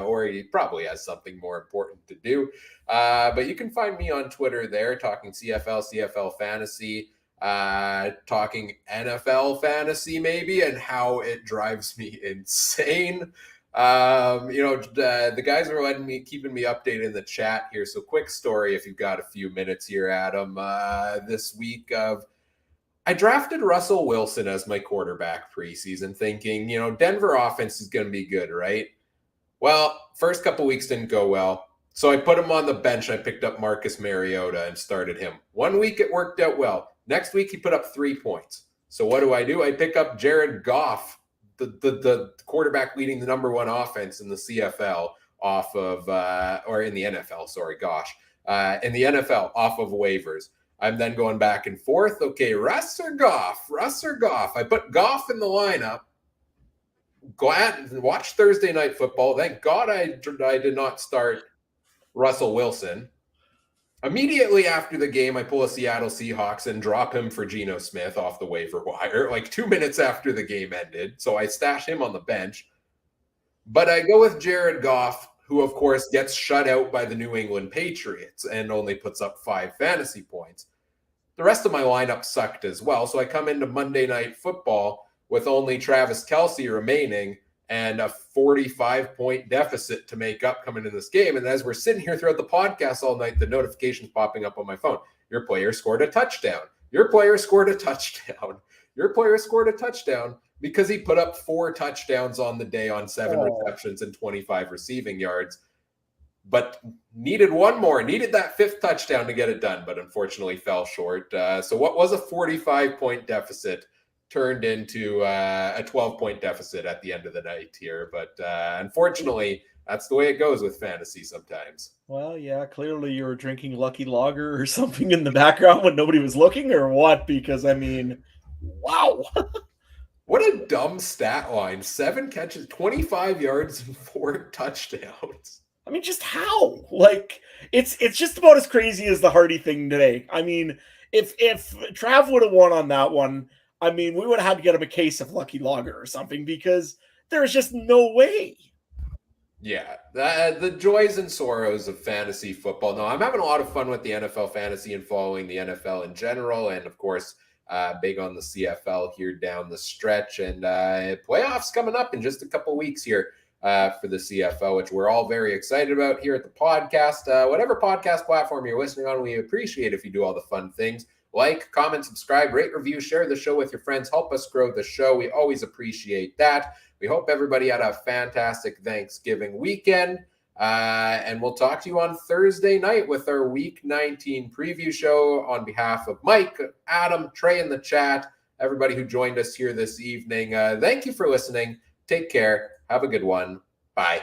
or he probably has something more important to do. But you can find me on Twitter there talking CFL Fantasy, talking NFL Fantasy maybe, and how it drives me insane. The guys are keeping me updated in the chat here. So quick story, if you've got a few minutes here, Adam, this week I drafted Russell Wilson as my quarterback preseason thinking, Denver offense is going to be good, right? Well, first couple weeks didn't go well. So I put him on the bench. I picked up Marcus Mariota and started him. 1 week it worked out well. Next week he put up 3 points. So what do? I pick up Jared Goff, the quarterback leading the number one offense in the CFL off of, or in the NFL, sorry, gosh, in the NFL off of waivers. I'm then going back and forth. Okay, Russ or Goff? I put Goff in the lineup. Go out and watch Thursday Night Football. Thank God I did not start Russell Wilson. Immediately after the game, I pull a Seattle Seahawks and drop him for Geno Smith off the waiver wire, like 2 minutes after the game ended. So I stash him on the bench. But I go with Jared Goff, who, of course, gets shut out by the New England Patriots and only puts up 5 fantasy points. The rest of my lineup sucked as well. So I come into Monday Night Football with only Travis Kelce remaining and a 45-point deficit to make up coming in this game. And as we're sitting here throughout the podcast all night, the notifications popping up on my phone. Your player scored a touchdown. Your player scored a touchdown. Your player scored a touchdown because he put up 4 touchdowns on the day on 7 receptions and 25 receiving yards. But needed one more, needed that 5th touchdown to get it done, but unfortunately fell short. So what was a 45-point deficit turned into a 12-point deficit at the end of the night here. But unfortunately, that's the way it goes with fantasy sometimes. Well, yeah, clearly you were drinking Lucky Lager or something in the background when nobody was looking, or what? Because, I mean, wow. What a dumb stat line. 7 catches, 25 yards, and 4 touchdowns. I mean, just how? Like, it's just about as crazy as the Hardy thing today. I mean, if Trav would have won on that one, I mean, we would have had to get him a case of Lucky Lager or something, because there's just no way. Yeah, the joys and sorrows of fantasy football. No, I'm having a lot of fun with the NFL fantasy and following the NFL in general. And of course, big on the CFL here down the stretch. And playoffs coming up in just a couple weeks here for the CFL, which we're all very excited about here at the podcast. Whatever podcast platform you're listening on, we appreciate if you do all the fun things. Like, comment, subscribe, rate, review, share the show with your friends. Help us grow the show. We always appreciate that. We hope everybody had a fantastic Thanksgiving weekend. And we'll talk to you on Thursday night with our Week 19 preview show. On behalf of Mike, Adam, Trey in the chat, everybody who joined us here this evening, thank you for listening. Take care. Have a good one. Bye.